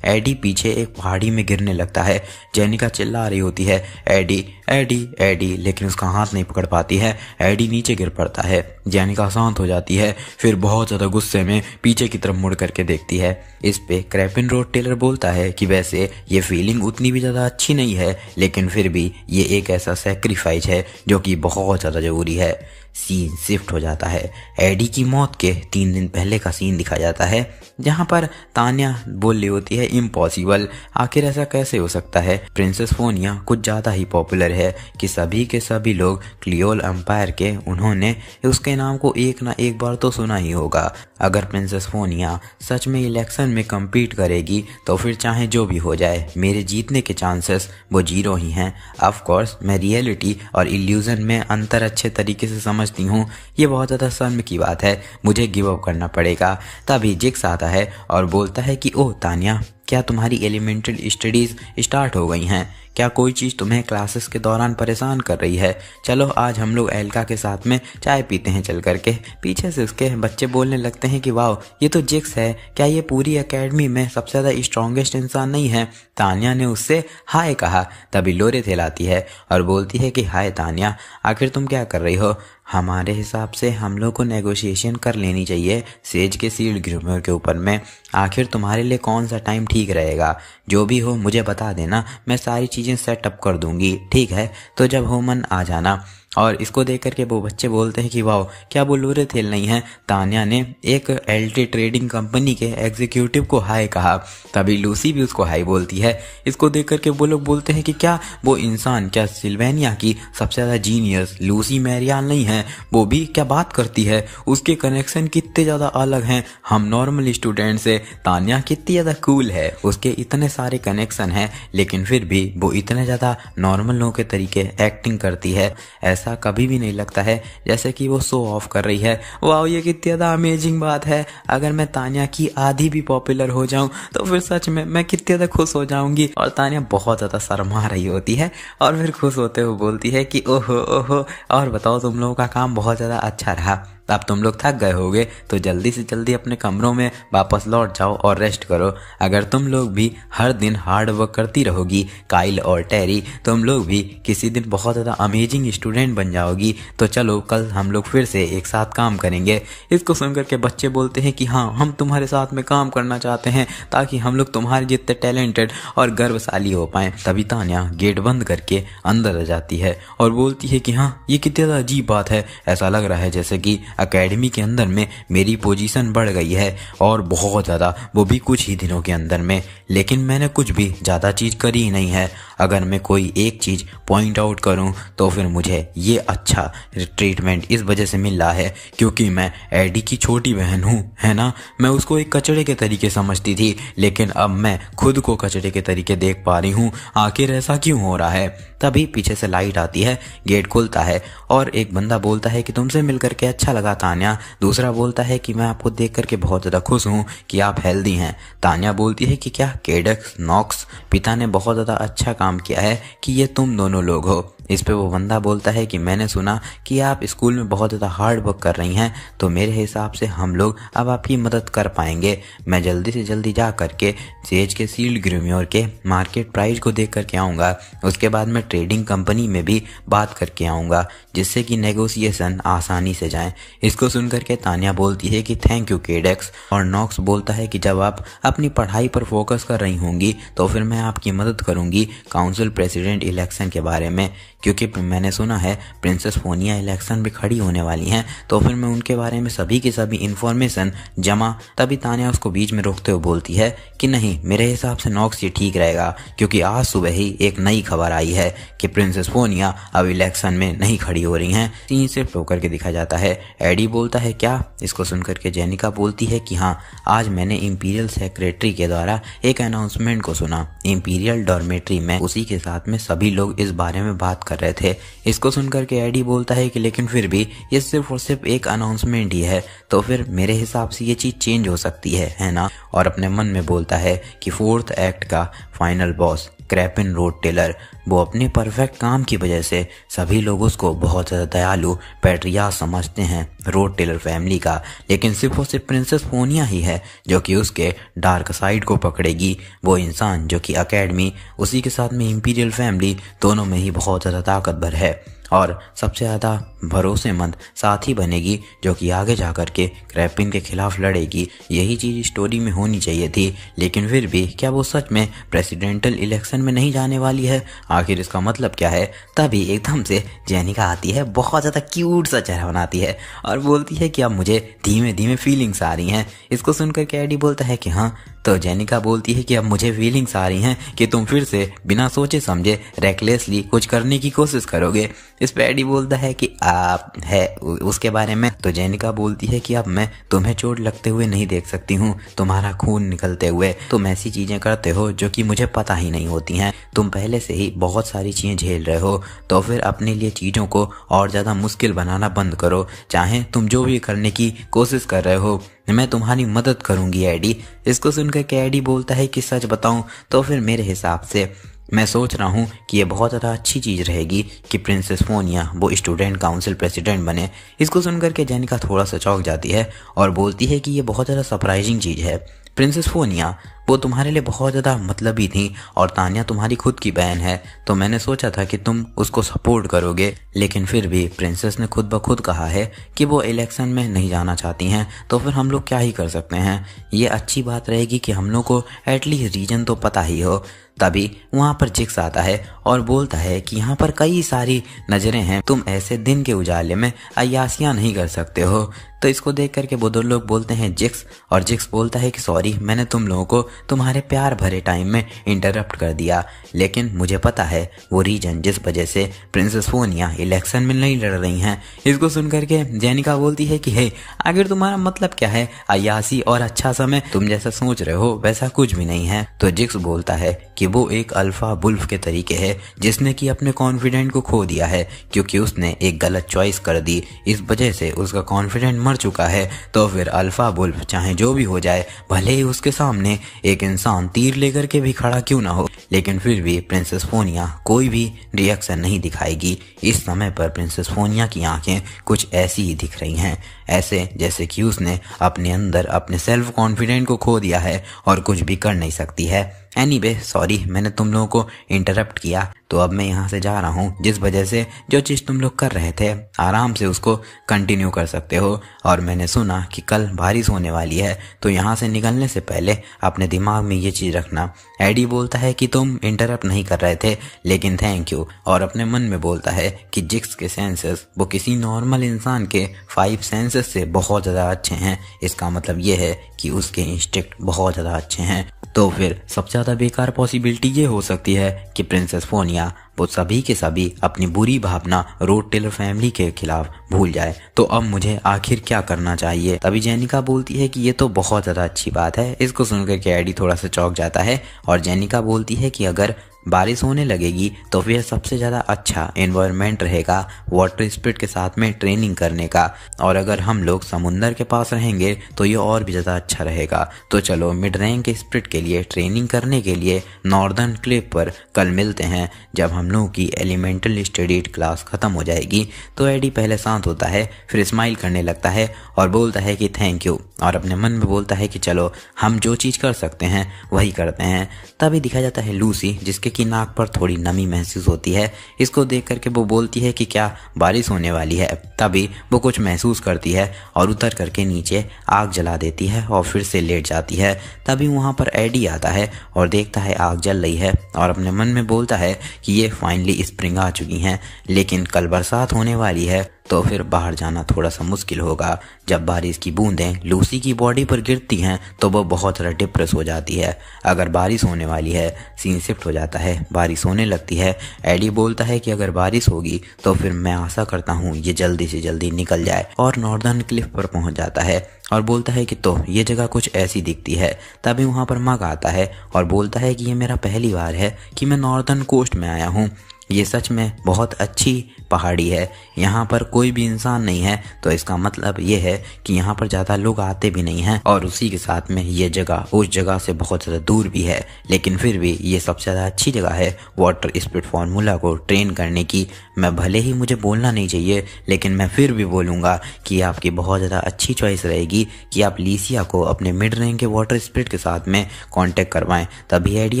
एडी पीछे एक पहाड़ी में गिरने लगता है। जेनिका चिल्ला रही होती है एडी एडी एडी, लेकिन उसका हाथ नहीं पकड़ पाती है। एडी नीचे गिर पड़ता है। जेनिका शांत हो जाती है, फिर बहुत ज़्यादा गुस्से में पीछे की तरफ मुड़ करके देखती है। इस पे क्रैपिन रोड टेलर बोलता है कि वैसे ये फीलिंग उतनी भी ज़्यादा अच्छी नहीं है, लेकिन फिर भी ये एक ऐसा सेक्रीफाइस है जो कि बहुत ज़्यादा ज़रूरी है। सीन शिफ्ट हो जाता है। एडी की मौत के 3 दिन पहले का सीन दिखा जाता है, जहाँ पर तान्या बोल रही होती है इम्पॉसिबल, आखिर ऐसा कैसे हो सकता है। प्रिंसेस फोनिया कुछ ज़्यादा ही पॉपुलर है कि सभी के सभी लोग क्लियोल एम्पायर के उन्होंने उसके नाम को एक ना एक बार तो सुना ही होगा। अगर प्रिंसेस फोनिया सच में इलेक्शन में कम्पीट करेगी तो फिर चाहे जो भी हो जाए मेरे जीतने के चांसेस वो 0 ही हैं। ऑफ कोर्स मैं रियलिटी और इल्यूजन में अंतर अच्छे तरीके से समझती हूँ। ये बहुत ज़्यादा शर्म की बात है, मुझे गिव अप करना पड़ेगा। तभी जिक्स आता है और बोलता है कि ओह तान्या, क्या तुम्हारी एलिमेंटल स्टडीज़ स्टार्ट हो गई हैं? क्या कोई चीज़ तुम्हें क्लासेस के दौरान परेशान कर रही है? चलो आज हम लोग एल्का के साथ में चाय पीते हैं चल करके। पीछे से उसके बच्चे बोलने लगते हैं कि वाह ये तो जिक्स है, क्या ये पूरी एकेडमी में सबसे ज़्यादा स्ट्रॉन्गेस्ट इंसान नहीं है? तान्या ने उससे हाय कहा। तभी लोरेथेल आती है और बोलती है कि हाय तान्या, आखिर तुम क्या कर रही हो? हमारे हिसाब से हम लोग को नेगोशिएशन कर लेनी चाहिए सेज के सील्ड ग्रूमियर के ऊपर में। आखिर तुम्हारे लिए कौन सा टाइम ठीक रहेगा? जो भी हो मुझे बता देना, मैं सारी चीज़ें सेटअप कर दूंगी, ठीक है? तो जब हो मन आ जाना। और इसको देख करके वो बच्चे बोलते हैं कि वाह क्या वो लोरेथेल नहीं है? तान्या ने एक एल्टी ट्रेडिंग कंपनी के एग्जीक्यूटिव को हाय कहा। तभी लूसी भी उसको हाय बोलती है। इसको देख करके वो लोग बोलते हैं कि क्या वो इंसान, क्या सिल्वेनिया की सबसे ज़्यादा जीनियस लूसी मैरियाल नहीं है? वो भी क्या बात करती है? उसके कनेक्शन कितने ज़्यादा अलग हैं हम नॉर्मल स्टूडेंट से। तान्या कितनी ज़्यादा कूल है, उसके इतने सारे कनेक्शन हैं लेकिन फिर भी वो इतने ज़्यादा नॉर्मल लोगों के तरीके एक्टिंग करती है। ऐसा कभी भी नहीं लगता है जैसे कि वो शो ऑफ कर रही है। वाह ये कितनी ज़्यादा अमेजिंग बात है। अगर मैं तान्या की आधी भी पॉपुलर हो जाऊं तो फिर सच में मैं कितनी ज़्यादा खुश हो जाऊंगी। और तान्या बहुत ज़्यादा शर्मा रही होती है और फिर खुश होते हुए बोलती है कि ओहो ओहो, और बताओ तुम लोगों का काम बहुत ज़्यादा अच्छा रहा। अब तुम लोग थक गए होगे तो जल्दी से जल्दी अपने कमरों में वापस लौट जाओ और रेस्ट करो। अगर तुम लोग भी हर दिन हार्ड वर्क करती रहोगी काइल और टेरी, तुम लोग भी किसी दिन बहुत ज़्यादा अमेजिंग स्टूडेंट बन जाओगी। तो चलो कल हम लोग फिर से एक साथ काम करेंगे। इसको सुनकर के बच्चे बोलते हैं कि हाँ हम तुम्हारे साथ में काम करना चाहते हैं ताकि हम लोग तुम्हारे जितने टैलेंटेड और गर्वशाली हो पाएँ। तभी तान्या गेट बंद करके अंदर आ जाती है और बोलती है कि हाँ ये कितनी ज़्यादा अजीब बात है, ऐसा लग रहा है जैसे कि एकेडमी के अंदर में मेरी पोजीशन बढ़ गई है और बहुत ज़्यादा, वो भी कुछ ही दिनों के अंदर में। लेकिन मैंने कुछ भी ज़्यादा चीज़ करी ही नहीं है। अगर मैं कोई एक चीज़ पॉइंट आउट करूं तो फिर मुझे ये अच्छा ट्रीटमेंट इस वजह से मिल रहा है क्योंकि मैं एडी की छोटी बहन हूं, है ना? मैं उसको एक कचड़े के तरीके समझती थी लेकिन अब मैं खुद को कचड़े के तरीके देख पा रही हूँ। आखिर ऐसा क्यों हो रहा है? तभी पीछे से लाइट आती है, गेट खुलता है और एक बंदा बोलता है कि तुमसे मिलकर के अच्छा लगा तान्या। दूसरा बोलता है कि मैं आपको देख करके बहुत ज़्यादा खुश हूँ कि आप हेल्दी हैं। तान्या बोलती है कि क्या केडेक्स नॉक्स पिता ने बहुत ज़्यादा अच्छा काम किया है कि ये तुम दोनों लोग हो। इस पे वो बंदा बोलता है कि मैंने सुना कि आप स्कूल में बहुत ज़्यादा हार्ड वर्क कर रही हैं, तो मेरे हिसाब से हम लोग अब आपकी मदद कर पाएंगे। मैं जल्दी से जल्दी जा करके सेज के सील्ड ग्रूमियर के मार्केट प्राइस को देख करके आऊँगा। उसके बाद मैं ट्रेडिंग कंपनी में भी बात करके आऊँगा जिससे कि नेगोशिएशन आसानी से जाए। इसको सुन करके तान्या बोलती है कि थैंक यू केडेक्स। और नॉक्स बोलता है कि जब आप अपनी पढ़ाई पर फोकस कर रही होंगी तो फिर मैं आपकी मदद करूँगी काउंसिल प्रेसिडेंट इलेक्शन के बारे में, क्योंकि मैंने सुना है प्रिंसेस फोनिया इलेक्शन भी खड़ी होने वाली हैं, तो फिर मैं उनके बारे में सभी की सभी इन्फॉर्मेशन जमा। तभी तान्या उसको बीच में रोकते हुए बोलती है कि नहीं, मेरे हिसाब से नॉक्स ये ठीक रहेगा क्योंकि आज सुबह ही एक नई खबर आई है कि प्रिंसेस फोनिया अब इलेक्शन में नहीं खड़ी हो रही हैं। सीन सिर्फ होकर के दिखा जाता है। एडी बोलता है क्या? इसको सुनकर के जेनिका बोलती है कि हाँ आज मैंने इंपीरियल सेक्रेटरी के द्वारा एक अनाउंसमेंट को सुना इंपीरियल डॉर्मेट्री में, उसी के साथ में सभी लोग इस बारे में बात कर रहे थे। इसको सुनकर के एडी बोलता है कि लेकिन फिर भी ये सिर्फ और सिर्फ एक अनाउंसमेंट ही है, तो फिर मेरे हिसाब से ये चीज़ चेंज हो सकती है ना? और अपने मन में बोलता है कि फोर्थ एक्ट का फाइनल बॉस क्रैपिन रोड टेलर, वो अपने परफेक्ट काम की वजह से सभी लोग उसको बहुत ज़्यादा दयालु पैट्रिया समझते हैं रोड टेलर फैमिली का, लेकिन सिर्फ और सिर्फ प्रिंसेस फोनिया ही है जो कि उसके डार्क साइड को पकड़ेगी। वो इंसान जो कि एकेडमी उसी के साथ में इंपीरियल फैमिली दोनों में ही बहुत ज़्यादा ताकतवर है और सबसे ज़्यादा भरोसेमंद साथी बनेगी जो कि आगे जा कर के क्रैपिन के खिलाफ लड़ेगी। यही चीज़ स्टोरी में होनी चाहिए थी, लेकिन फिर भी क्या वो सच में प्रेसिडेंटल इलेक्शन में नहीं जाने वाली है? आखिर इसका मतलब क्या है? तभी एकदम से जेनिका आती है, बहुत ज़्यादा क्यूट सा चेहरा बनाती है और बोलती है कि अब मुझे धीमे धीमे फीलिंग्स आ रही हैं। इसको सुनकर के एडी बोलता है कि हाँ, तो जेनिका बोलती है कि अब मुझे फीलिंग्स आ रही हैं कि तुम फिर से बिना सोचे समझे रेकलेसली कुछ करने की कोशिश करोगे। इस पे एडी बोलता है कि आप है उसके बारे में। तो जेनिका बोलती है कि अब मैं तुम्हें चोट लगते हुए नहीं देख सकती हूँ, तुम्हारा खून निकलते हुए। तुम ऐसी चीज़ें करते हो जो कि मुझे पता ही नहीं होती हैं। तुम पहले से ही बहुत सारी चीज़ें झेल रहे हो, तो फिर अपने लिए चीज़ों को और ज़्यादा मुश्किल बनाना बंद करो। चाहे तुम जो भी करने की कोशिश कर रहे हो, मैं तुम्हारी मदद करूंगी एडी। इसको सुनकर के एडी बोलता है कि सच बताऊं तो फिर मेरे हिसाब से मैं सोच रहा हूँ कि ये बहुत ज़्यादा अच्छी चीज़ रहेगी कि प्रिंसेस फोनिया वो स्टूडेंट काउंसिल प्रेसिडेंट बने। इसको सुनकर के जेनिका थोड़ा सा चौंक जाती है और बोलती है कि ये बहुत ज़्यादा सरप्राइजिंग चीज़ है। प्रिंसेस फोनिया वो तुम्हारे लिए बहुत ज़्यादा मतलबी थी और तानिया तुम्हारी खुद की बहन है, तो मैंने सोचा था कि तुम उसको सपोर्ट करोगे, लेकिन फिर भी प्रिंसेस ने खुद ब खुद कहा है कि वो इलेक्शन में नहीं जाना चाहती हैं, तो फिर हम लोग क्या ही कर सकते हैं। ये अच्छी बात रहेगी कि हम लोग को एटलीस्ट रीजन तो पता ही हो। तभी वहाँ पर जिक्स आता है और बोलता है कि यहाँ पर कई सारी नज़रें हैं, तुम ऐसे दिन के उजाले में अय्यासियाँ नहीं कर सकते हो। तो इसको देख करके वो दो लोग बोलते हैं जिक्स, और जिक्स बोलता है कि सॉरी, मैंने तुम लोगों को तुम्हारे प्यार भरे टाइम में इंटरप्ट कर दिया, लेकिन मुझे पता है वो रीजन जिस वजह से प्रिंसेस फोनिया इलेक्शन में नहीं लड़ रही हैं। इसको सुन करके जेनिका बोलती है कि हे, आखिर तुम्हारा मतलब क्या है? अय्यासी और अच्छा समय तुम जैसा सोच रहे हो वैसा कुछ भी नहीं है। तो जिक्स बोलता है कि वो एक अल्फा बुल्फ के तरीके है जिसने कि अपने कॉन्फिडेंट को खो दिया है क्योंकि उसने एक गलत चॉइस कर दी, इस वजह से उसका कॉन्फिडेंट मर चुका है। तो फिर अल्फा बुल्फ चाहे जो भी हो जाए, भले ही उसके सामने एक इंसान तीर लेकर के भी खड़ा क्यों ना हो, लेकिन फिर भी प्रिंसेस फोनिया कोई भी रिएक्शन नहीं दिखाएगी। इस समय पर प्रिंसेस फोनिया की आंखें कुछ ऐसी ही दिख रही हैं, ऐसे जैसे कि उसने अपने अंदर अपने सेल्फ कॉन्फिडेंट को खो दिया है और कुछ भी कर नहीं सकती है। एनीवे सॉरी, मैंने तुम लोगों को इंटरप्ट किया, तो अब मैं यहाँ से जा रहा हूँ। जिस वजह से जो चीज़ तुम लोग कर रहे थे आराम से उसको कंटिन्यू कर सकते हो। और मैंने सुना कि कल बारिश होने वाली है, तो यहाँ से निकलने से पहले अपने दिमाग में ये चीज़ रखना। एडी बोलता है कि तुम इंटरप्ट नहीं कर रहे थे, लेकिन थैंक यू, और अपने मन में बोलता है कि जिक्स के सेंसेस वो किसी नॉर्मल इंसान के 5 सेंसेस से बहुत ज़्यादा अच्छे हैं। इसका मतलब ये है कि उसके इंस्टिंक्ट बहुत ज़्यादा अच्छे हैं। तो फिर सबसे ज़्यादा बेकार पॉसिबिलिटी ये हो सकती है कि प्रिंसेस फोनिया वो सभी के सभी अपनी बुरी भावना रोड टेलर फैमिली के खिलाफ भूल जाए। तो अब मुझे आखिर क्या करना चाहिए? तभी जेनिका बोलती है कि ये तो बहुत ज़्यादा अच्छी बात है। इसको सुनकर के एडी थोड़ा सा चौंक जाता है और जेनिका बोलती है कि अगर बारिश होने लगेगी तो फिर सबसे ज़्यादा अच्छा एनवायरनमेंट रहेगा वाटर स्पिरिट के साथ में ट्रेनिंग करने का, और अगर हम लोग समुंदर के पास रहेंगे तो ये और भी ज़्यादा अच्छा रहेगा। तो चलो मिड रैंक स्पिरिट के लिए ट्रेनिंग करने के लिए नॉर्दर्न क्लिफ पर कल मिलते हैं जब हम लोगों की एलिमेंटल स्टडीड क्लास ख़त्म हो जाएगी। तो एडी पहले शांत होता है, फिर स्माइल करने लगता है और बोलता है कि थैंक यू, और अपने मन में बोलता है कि चलो हम जो चीज़ कर सकते हैं वही करते हैं। तभी दिखा जाता है लूसी, जिसके की नाक पर थोड़ी नमी महसूस होती है। इसको देख करके वो बोलती है कि क्या बारिश होने वाली है? तभी वो कुछ महसूस करती है और उतर करके नीचे आग जला देती है और फिर से लेट जाती है। तभी वहाँ पर एडी आता है और देखता है आग जल रही है और अपने मन में बोलता है कि ये फाइनली स्प्रिंग आ चुकी हैं, लेकिन कल बरसात होने वाली है तो फिर बाहर जाना थोड़ा सा मुश्किल होगा। जब बारिश की बूंदें लूसी की बॉडी पर गिरती हैं तो वो बहुत ज़्यादा डिप्रेस हो जाती है। अगर बारिश होने वाली है, सीन शिफ्ट हो जाता है, बारिश होने लगती है। एडी बोलता है कि अगर बारिश होगी तो फिर मैं आशा करता हूँ ये जल्दी से जल्दी निकल जाए, और नॉर्दर्न क्लिफ पर पहुँच जाता है और बोलता है कि तो ये जगह कुछ ऐसी दिखती है। तभी वहाँ पर मग आता है और बोलता है कि ये मेरा पहली बार है कि मैं नॉर्दर्न कोस्ट में आया हूँ। ये सच में बहुत अच्छी पहाड़ी है, यहाँ पर कोई भी इंसान नहीं है, तो इसका मतलब ये है कि यहाँ पर ज़्यादा लोग आते भी नहीं हैं, और उसी के साथ में ये जगह उस जगह से बहुत ज़्यादा दूर भी है, लेकिन फिर भी ये सबसे ज़्यादा अच्छी जगह है वाटर स्पिरिट फार्मूला को ट्रेन करने की। मैं भले ही मुझे बोलना नहीं चाहिए, लेकिन मैं फिर भी बोलूँगा कि आपकी बहुत ज़्यादा अच्छी चॉइस रहेगी कि आप लीसिया को अपने मिड रैंक के वाटर स्पिरिट के साथ में कॉन्टेक्ट करवाएं। तभी एडी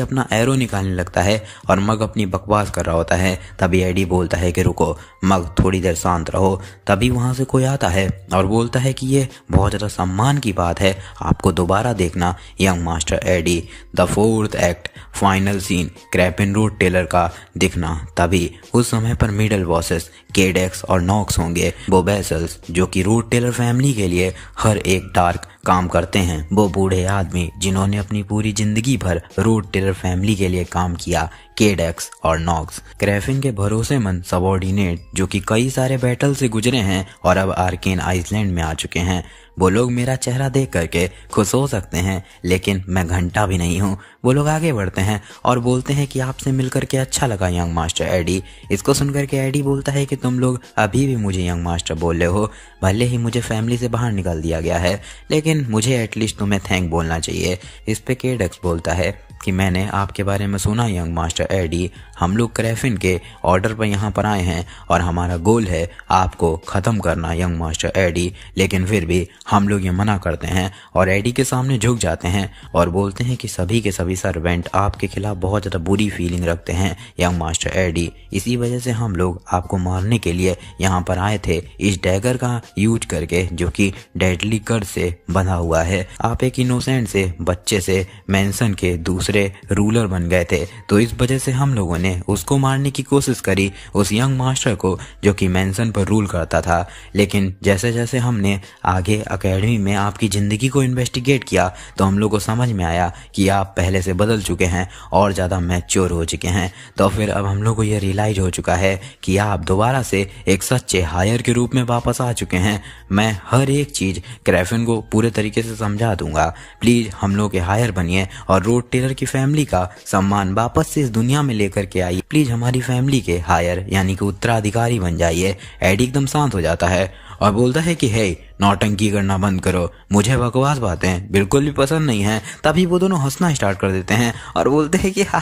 अपना एरो निकालने लगता है और मग अपनी बकवास कर रहा होता है। तभी एडी बोलता है कि रुको मग, थोड़ी देर शांत रहो। तभी वहाँ से कोई आता है और बोलता है कि ये बहुत ज़्यादा सम्मान की बात है आपको दोबारा देखना young master Eddie. The 4th act final scene Crappin Rod Taylor का दिखना। तभी उस समय पर मिडल बॉसेस केडेक्स और नॉक्स होंगे, वो बेसल्स जो कि रोड टेलर फैमिली के लिए हर एक डार्क काम करते हैं, वो बूढ़े आदमी जिन्होंने अपनी पूरी जिंदगी भर रोड टेलर फैमिली के लिए काम किया, केडेक्स और नॉक्स। क्रैफिन के भरोसेमंद सबॉर्डिनेट जो कि कई सारे बैटल से गुजरे हैं और अब आर्केन आइसलैंड में आ चुके हैं। वो लोग मेरा चेहरा देख करके खुश हो सकते हैं, लेकिन मैं घंटा भी नहीं हूँ। वो लोग आगे बढ़ते हैं और बोलते हैं कि आपसे मिलकर के अच्छा लगा यंग मास्टर एडी। इसको सुनकर के एडी बोलता है कि तुम लोग अभी भी मुझे यंग मास्टर बोल रहे हो, भले ही मुझे फैमिली से बाहर निकाल दिया गया है, लेकिन मुझे एटलीस्ट तुम्हें थैंक बोलना चाहिए। इस पे केडेक्स बोलता है कि मैंने आपके बारे में सुना यंग मास्टर एडी, हम लोग क्रेफिन के ऑर्डर पर यहाँ पर आए हैं और हमारा गोल है आपको ख़त्म करना यंग मास्टर एडी। लेकिन फिर भी हम लोग ये मना करते हैं और एडी के सामने झुक जाते हैं और बोलते हैं कि सभी के सभी सर्वेंट आपके खिलाफ बहुत ज़्यादा बुरी फीलिंग रखते हैं यंग मास्टर एडी, इसी वजह से हम लोग आपको मारने के लिए यहाँ पर आए थे इस डैगर का यूज करके, जो कि डेडली कर्ड से बंधा हुआ है। आप एक इनोसेंट से बच्चे से मेंशन के दूसरे रूलर बन गए थे, तो इस वजह से हम लोगों ने उसको मारने की कोशिश करी, उस यंग मास्टर को जो कि मेंशन पर रूल करता था। लेकिन जैसे जैसे हमने आगे एकेडमी में आपकी ज़िंदगी को इन्वेस्टिगेट किया तो हम लोग को समझ में आया कि आप पहले से बदल चुके हैं और ज़्यादा मैच्योर हो चुके हैं। तो फिर अब हम लोग को ये रियलाइज हो चुका है कि आप दोबारा से एक सच्चे हायर के रूप में वापस आ चुके हैं। मैं हर एक चीज़ क्रेफिन को पूरे तरीके से समझा दूंगा, प्लीज़ हम लोग के हायर बनिए और रोड टेलर की फैमिली का सम्मान वापस से इस दुनिया में लेकर के आइए। प्लीज़ हमारी फैमिली के हायर यानी कि उत्तराधिकारी बन जाइए। एडी एकदम शांत हो जाता है और बोलता है कि हे, नौटंकी करना बंद करो, मुझे बकवास बातें बिल्कुल भी पसंद नहीं है। तभी वो दोनों हंसना स्टार्ट कर देते हैं और बोलते हैं कि हा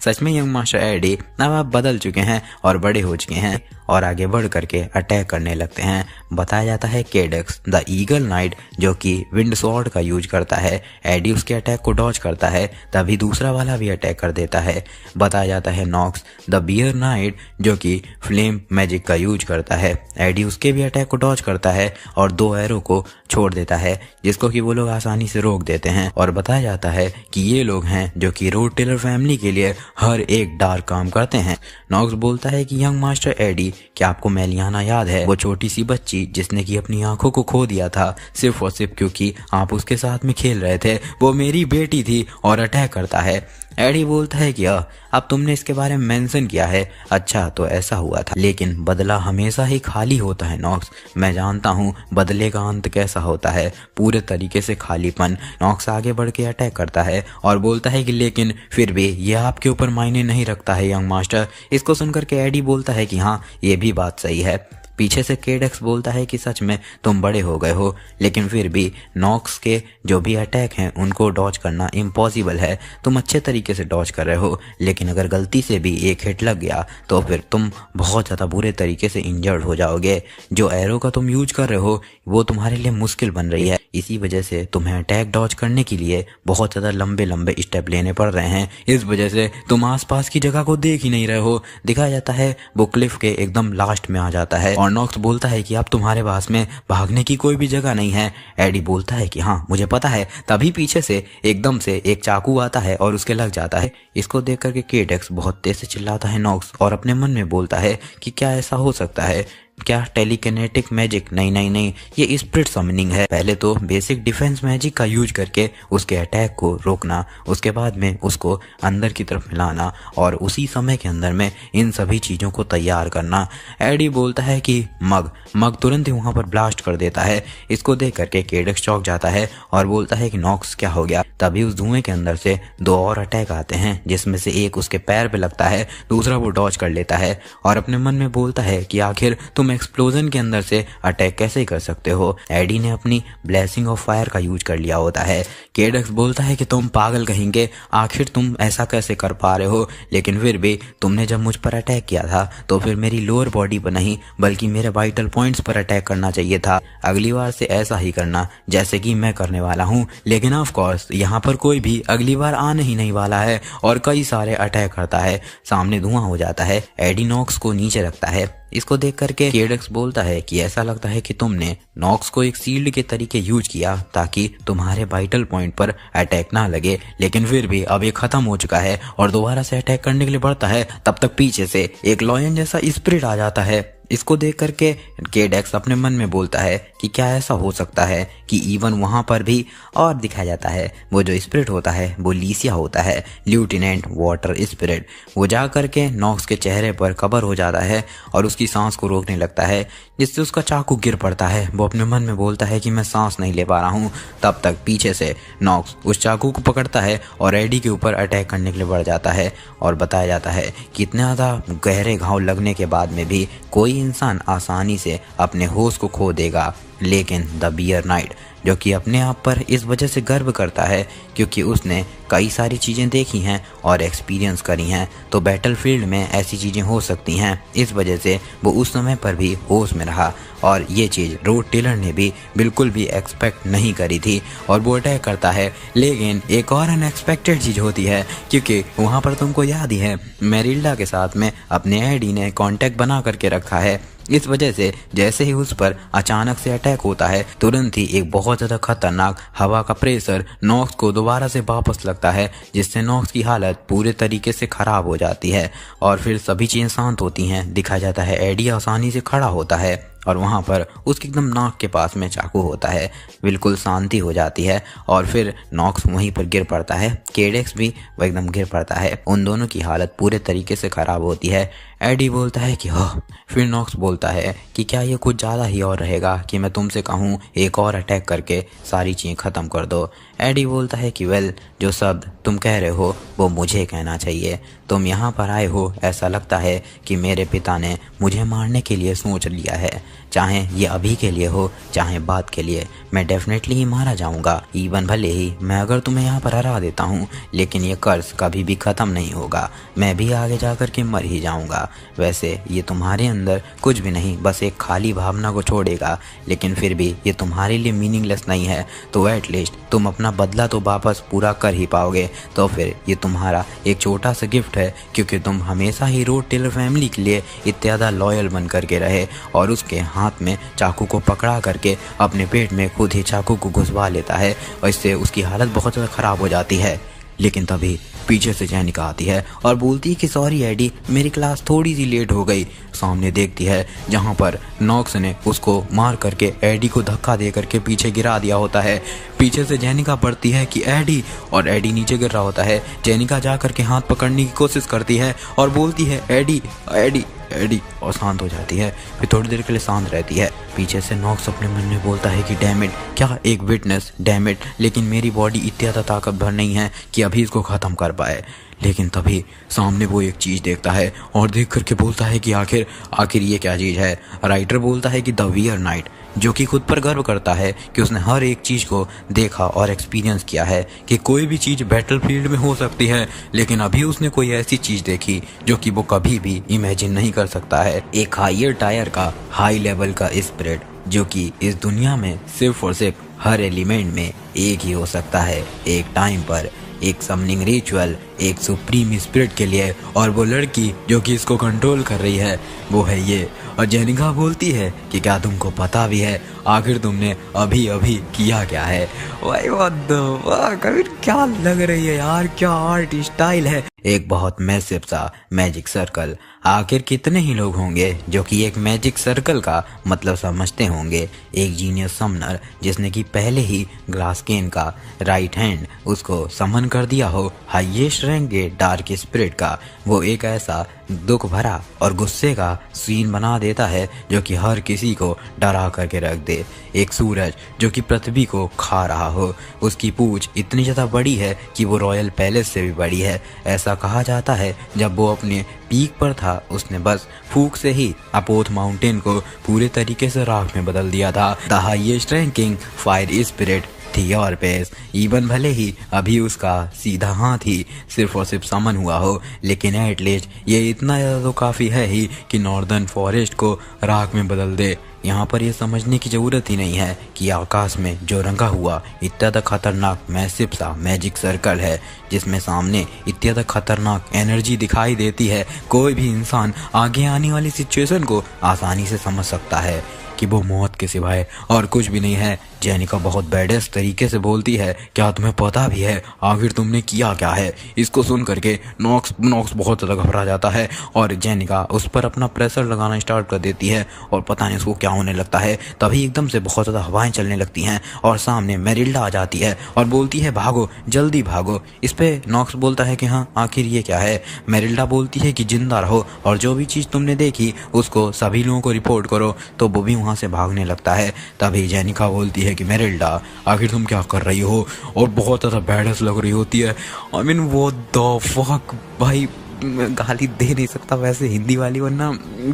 सच में यंग मास्टर एडी, अब आप बदल चुके हैं और बड़े हो चुके हैं, और आगे बढ़ करके अटैक करने लगते हैं। बताया जाता है केडेक्स द ईगल नाइट जो कि विंड स्वॉर्ड का यूज करता है, एडी उसके अटैक को डॉज करता है, तभी दूसरा वाला भी अटैक कर देता है। बताया जाता है नॉक्स द बियर नाइट जो कि फ्लेम मैजिक का यूज करता है, एडी उसके भी अटैक को डॉज करता है और 2 एरो को छोड़ देता है, जिसको कि वो लोग आसानी से रोक देते हैं। और बताया जाता है कि ये लोग हैं जो कि रोड टेलर फैमिली के लिए हर एक डार्क काम करते हैं। नॉक्स बोलता है कि यंग मास्टर एडी, क्या आपको मेलियाना याद है, वो छोटी सी बच्ची जिसने कि अपनी आंखों को खो दिया था सिर्फ और सिर्फ क्योंकि आप उसके साथ में खेल रहे थे, वो मेरी बेटी थी, और अटैक करता है। एडी बोलता है कि अब तुमने इसके बारे में मेंशन किया है, अच्छा तो ऐसा हुआ था, लेकिन बदला हमेशा ही खाली होता है नॉक्स, मैं जानता हूँ बदले का अंत कैसा होता है, पूरे तरीके से खालीपन। नॉक्स आगे बढ़ के अटैक करता है और बोलता है कि लेकिन फिर भी ये आपके ऊपर मायने नहीं रखता है यंग मास्टर। इसको सुनकर के एडी बोलता है कि हाँ ये भी बात सही है। पीछे से केडेक्स बोलता है कि सच में तुम बड़े हो गए हो, लेकिन फिर भी नॉक्स के जो भी अटैक हैं उनको डॉज करना इम्पॉसिबल है। तुम अच्छे तरीके से डॉज कर रहे हो, लेकिन अगर गलती से भी एक हिट लग गया तो फिर तुम बहुत ज़्यादा बुरे तरीके से इंजर्ड हो जाओगे। जो एरो का तुम यूज कर रहे हो वो तुम्हारे लिए मुश्किल बन रही है, इसी वजह से तुम्हें अटैक डॉज करने के लिए बहुत ज़्यादा लंबे लंबे स्टेप लेने पड़ रहे हैं। इस वजह से तुम आसपास की जगह को देख ही नहीं रहे हो। दिखाया जाता है वो क्लिफ के एकदम लास्ट में आ जाता है और नॉक्स बोलता है कि अब तुम्हारे पास में भागने की कोई भी जगह नहीं है। एडी बोलता है कि हाँ मुझे पता है। तभी पीछे से एकदम से एक चाकू आता है और उसके लग जाता है। इसको देख करके केडेक्स बहुत तेज से चिल्लाता है नॉक्स और अपने मन में बोलता है कि क्या ऐसा हो सकता है, क्या टेलीकिनेटिक मैजिक? नहीं नहीं नहीं, ये स्पिरिट समनिंग है। पहले तो बेसिक डिफेंस मैजिक का यूज करके उसके अटैक को रोकना, उसके बाद में उसको अंदर की तरफ मिलाना और उसी समय के अंदर में इन सभी चीज़ों को तैयार करना। एडी बोलता है कि मग तुरंत ही वहाँ पर ब्लास्ट कर देता है। इसको देख करके केडेक्स चौंक जाता है और बोलता है कि नॉक्स क्या हो गया। तभी उस धुएं के अंदर से 2 और अटैक आते हैं, जिसमें से एक उसके पैर पे लगता है, दूसरा वो डॉज कर लेता है और अपने मन में बोलता है कि आखिर तुम एक्सप्लोजन के अंदर से अटैक कैसे कर सकते हो। एडी ने अपनी ब्लेसिंग ऑफ फायर का यूज कर लिया होता है। केडेक्स बोलता है कि तुम पागल कहेंगे, आखिर तुम ऐसा कैसे कर पा रहे हो, लेकिन फिर भी तुमने जब मुझ पर अटैक किया था तो फिर मेरी लोअर बॉडी पर नहीं बल्कि मेरे वाइटल पॉइंट्स पर अटैक करना चाहिए था। अगली बार से ऐसा ही करना जैसे कि मैं करने वाला हूँ। लेकिन ऑफ कोर्स यहाँ पर कोई भी अगली बार आने ही नहीं वाला है और कई सारे अटैक करता है। सामने धुआं हो जाता है। एडी नॉक्स को नीचे रखता है। इसको देख करके केडेक्स बोलता है कि ऐसा लगता है कि तुमने नॉक्स को एक शील्ड के तरीके यूज किया ताकि तुम्हारे वाइटल पॉइंट पर अटैक ना लगे, लेकिन फिर भी अब ये खत्म हो चुका है और दोबारा से अटैक करने के लिए बढ़ता है। तब तक पीछे से एक लॉयन जैसा स्पिरिट आ जाता है। इसको देख करके केडेक्स अपने मन में बोलता है कि क्या ऐसा हो सकता है कि इवन वहाँ पर भी, और दिखाया जाता है वो जो स्पिरिट होता है वो लीसिया होता है, ल्यूटिनेंट वाटर स्पिरिट। वो जा करके नॉक्स के चेहरे पर कवर हो जाता है और उसकी सांस को रोकने लगता है, जिससे उसका चाकू गिर पड़ता है। वो अपने मन में बोलता है कि मैं सांस नहीं ले पा रहा हूँ। तब तक पीछे से नॉक्स उस चाकू को पकड़ता है और एडी के ऊपर अटैक करने के लिए बढ़ जाता है। और बताया जाता है कि इतने ज़्यादा गहरे घाव लगने के बाद में भी कोई इंसान आसानी से अपने होश को खो देगा लेकिन द बियर नाइट, जो कि अपने आप पर इस वजह से गर्व करता है क्योंकि उसने कई सारी चीज़ें देखी हैं और एक्सपीरियंस करी हैं, तो बैटलफील्ड में ऐसी चीज़ें हो सकती हैं। इस वजह से वो उस समय पर भी होश में रहा और ये चीज़ रोड टेलर ने भी बिल्कुल भी एक्सपेक्ट नहीं करी थी और वो अटैक करता है। लेकिन एक और अनएक्सपेक्टेड चीज़ होती है क्योंकि वहाँ पर तुमको याद ही है मेरिल्डा के साथ में अपने एडी ने कांटेक्ट बना करके रखा है। इस वजह से जैसे ही उस पर अचानक से अटैक होता है तुरंत ही एक बहुत ज़्यादा खतरनाक हवा का प्रेशर नॉक्स को दोबारा से वापस लगता है, जिससे नॉक्स की हालत पूरे तरीके से ख़राब हो जाती है और फिर सभी चीज़ें शांत होती हैं। दिखाया जाता है एडी आसानी से खड़ा होता है और वहाँ पर उसके एकदम नाक के पास में चाकू होता है। बिल्कुल शांति हो जाती है और फिर नॉक्स वहीं पर गिर पड़ता है। केडेक्स भी वो एकदम गिर पड़ता है। उन दोनों की हालत पूरे तरीके से ख़राब होती है। एडी बोलता है कि हाँ, फिर नॉक्स बोलता है कि क्या ये कुछ ज़्यादा ही और रहेगा कि मैं तुमसे कहूँ एक और अटैक करके सारी चीज़ें ख़त्म कर दो। एडी बोलता है कि वेल, जो शब्द तुम कह रहे हो वो मुझे कहना चाहिए। तुम यहाँ पर आए हो, ऐसा लगता है कि मेरे पिता ने मुझे मारने के लिए सोच लिया है, चाहे ये अभी के लिए हो चाहे बाद के लिए। मैं डेफिनेटली ही मारा जाऊँगा, इवन भले ही मैं अगर तुम्हें यहाँ पर हरा देता हूँ, लेकिन ये कर्ज कभी भी ख़त्म नहीं होगा। मैं भी आगे जा कर के मर ही जाऊँगा। वैसे ये तुम्हारे अंदर कुछ भी नहीं, बस एक खाली भावना को छोड़ेगा, लेकिन फिर भी ये तुम्हारे लिए मीनिंगलेस नहीं है। तो एटलीस्ट तुम अपना बदला तो वापस पूरा कर ही पाओगे। तो फिर ये तुम्हारा एक छोटा सा गिफ्ट है, क्योंकि तुम हमेशा ही रोड टेलर फैमिली के लिए इतना लॉयल बन करके रहे। और उसके हाथ में चाकू को पकड़ा करके अपने पेट में खुद ही चाकू को घुसवा लेता है और इससे उसकी हालत बहुत ज़्यादा ख़राब हो जाती है। लेकिन तभी पीछे से जेनिका आती है और बोलती है कि सॉरी एडी, मेरी क्लास थोड़ी सी लेट हो गई। सामने देखती है जहाँ पर नॉक्स ने उसको मार करके एडी को धक्का दे करके पीछे गिरा दिया होता है। पीछे से जेनिका पड़ती है कि एडी, और एडी नीचे गिर रहा होता है। जेनिका जा करके हाथ पकड़ने की कोशिश करती है और बोलती है एडी एडी एडी, और शांत हो जाती है। फिर थोड़ी देर के लिए शांत रहती है। पीछे से नॉक्स अपने मन में बोलता है कि डैम इट, क्या एक विटनेस, डैम इट, लेकिन मेरी बॉडी इतनी ज़्यादा ताकतवर नहीं है कि अभी इसको ख़त्म कर पाए। लेकिन तभी सामने वो एक चीज़ देखता है और देख करके बोलता है कि आखिर ये क्या चीज़ है। राइटर बोलता है कि द वियर नाइट, जो कि खुद पर गर्व करता है कि उसने हर एक चीज़ को देखा और एक्सपीरियंस किया है कि कोई भी चीज़ बैटलफील्ड में हो सकती है, लेकिन अभी उसने कोई ऐसी चीज़ देखी जो कि वो कभी भी इमेजिन नहीं कर सकता है। एक हायर टायर का हाई लेवल का स्पिरिट, जो कि इस दुनिया में सिर्फ और सिर्फ हर एलिमेंट में एक ही हो सकता है एक टाइम पर। एक समनिंग रिचुअल एक सुप्रीम स्पिरिट के लिए, और वो लड़की जो कि इसको कंट्रोल कर रही है वो है ये। और जेनिका बोलती है कि क्या तुमको पता भी है आखिर तुमने अभी अभी किया क्या है। भाई वाह, कबीर क्या लग रही है यार, क्या आर्ट स्टाइल है। एक बहुत मैसिव सा मैजिक सर्कल। आखिर कितने ही लोग होंगे जो कि एक मैजिक सर्कल का मतलब समझते होंगे। एक जीनियस समनर जिसने कि पहले ही ग्लासकेन का राइट हैंड उसको समन कर दिया हो हाईएस्ट रैंक के डार्क स्पिरिट का, वो एक ऐसा दुख भरा और गुस्से का सीन बना देता है जो कि हर किसी को डरा करके रख दे। एक सूरज जो कि पृथ्वी को खा रहा हो, उसकी पूंछ इतनी ज़्यादा बड़ी है कि वो रॉयल पैलेस से भी बड़ी है। ऐसा कहा जाता है जब वो अपने पीक पर था उसने बस फूंक से ही अपोथ माउंटेन को पूरे तरीके से राख में बदल दिया था। The highest ranking fire spirit थी और पेस, इवन भले ही अभी उसका सीधा हाथ ही सिर्फ और सिर्फ समन हुआ हो, लेकिन एटलीस्ट ये इतना ज़्यादा तो काफ़ी है ही कि नॉर्दर्न फॉरेस्ट को राख में बदल दे। यहाँ पर ये समझने की ज़रूरत ही नहीं है कि आकाश में जो रंगा हुआ इतना ज़्यादा खतरनाक मैसिव सा मैजिक सर्कल है, जिसमें सामने इतनी ज़्यादा खतरनाक एनर्जी दिखाई देती है। कोई भी इंसान आगे आने वाली सिचुएशन को आसानी से समझ सकता है कि वो मौत के सिवाय और कुछ भी नहीं है। जेनिका बहुत बैडेस्ट तरीके से बोलती है, क्या तुम्हें पता भी है आखिर तुमने किया क्या है। इसको सुन करके नॉक्स बहुत ज़्यादा घबरा जाता है और जेनिका उस पर अपना प्रेशर लगाना स्टार्ट कर देती है और पता नहीं उसको क्या होने लगता है। तभी एकदम से बहुत ज़्यादा हवाएं चलने लगती हैं और सामने मेरिल्डा आ जाती है और बोलती है भागो, जल्दी भागो। इस पर नॉक्स बोलता है कि हाँ आखिर ये क्या है। मेरिल्डा बोलती है कि जिंदा रहो और जो भी चीज़ तुमने देखी उसको सभी लोगों को रिपोर्ट करो। तो वो भी वहाँ से भागने लगता है। तभी जेनिका बोलती है कि मेरिल्डा आखिर तुम क्या कर रही हो, और बहुत ज़्यादा बैडस लग रही होती है। आई मीन वो द फक भाई, गाली दे नहीं सकता वैसे हिंदी वाली, वरना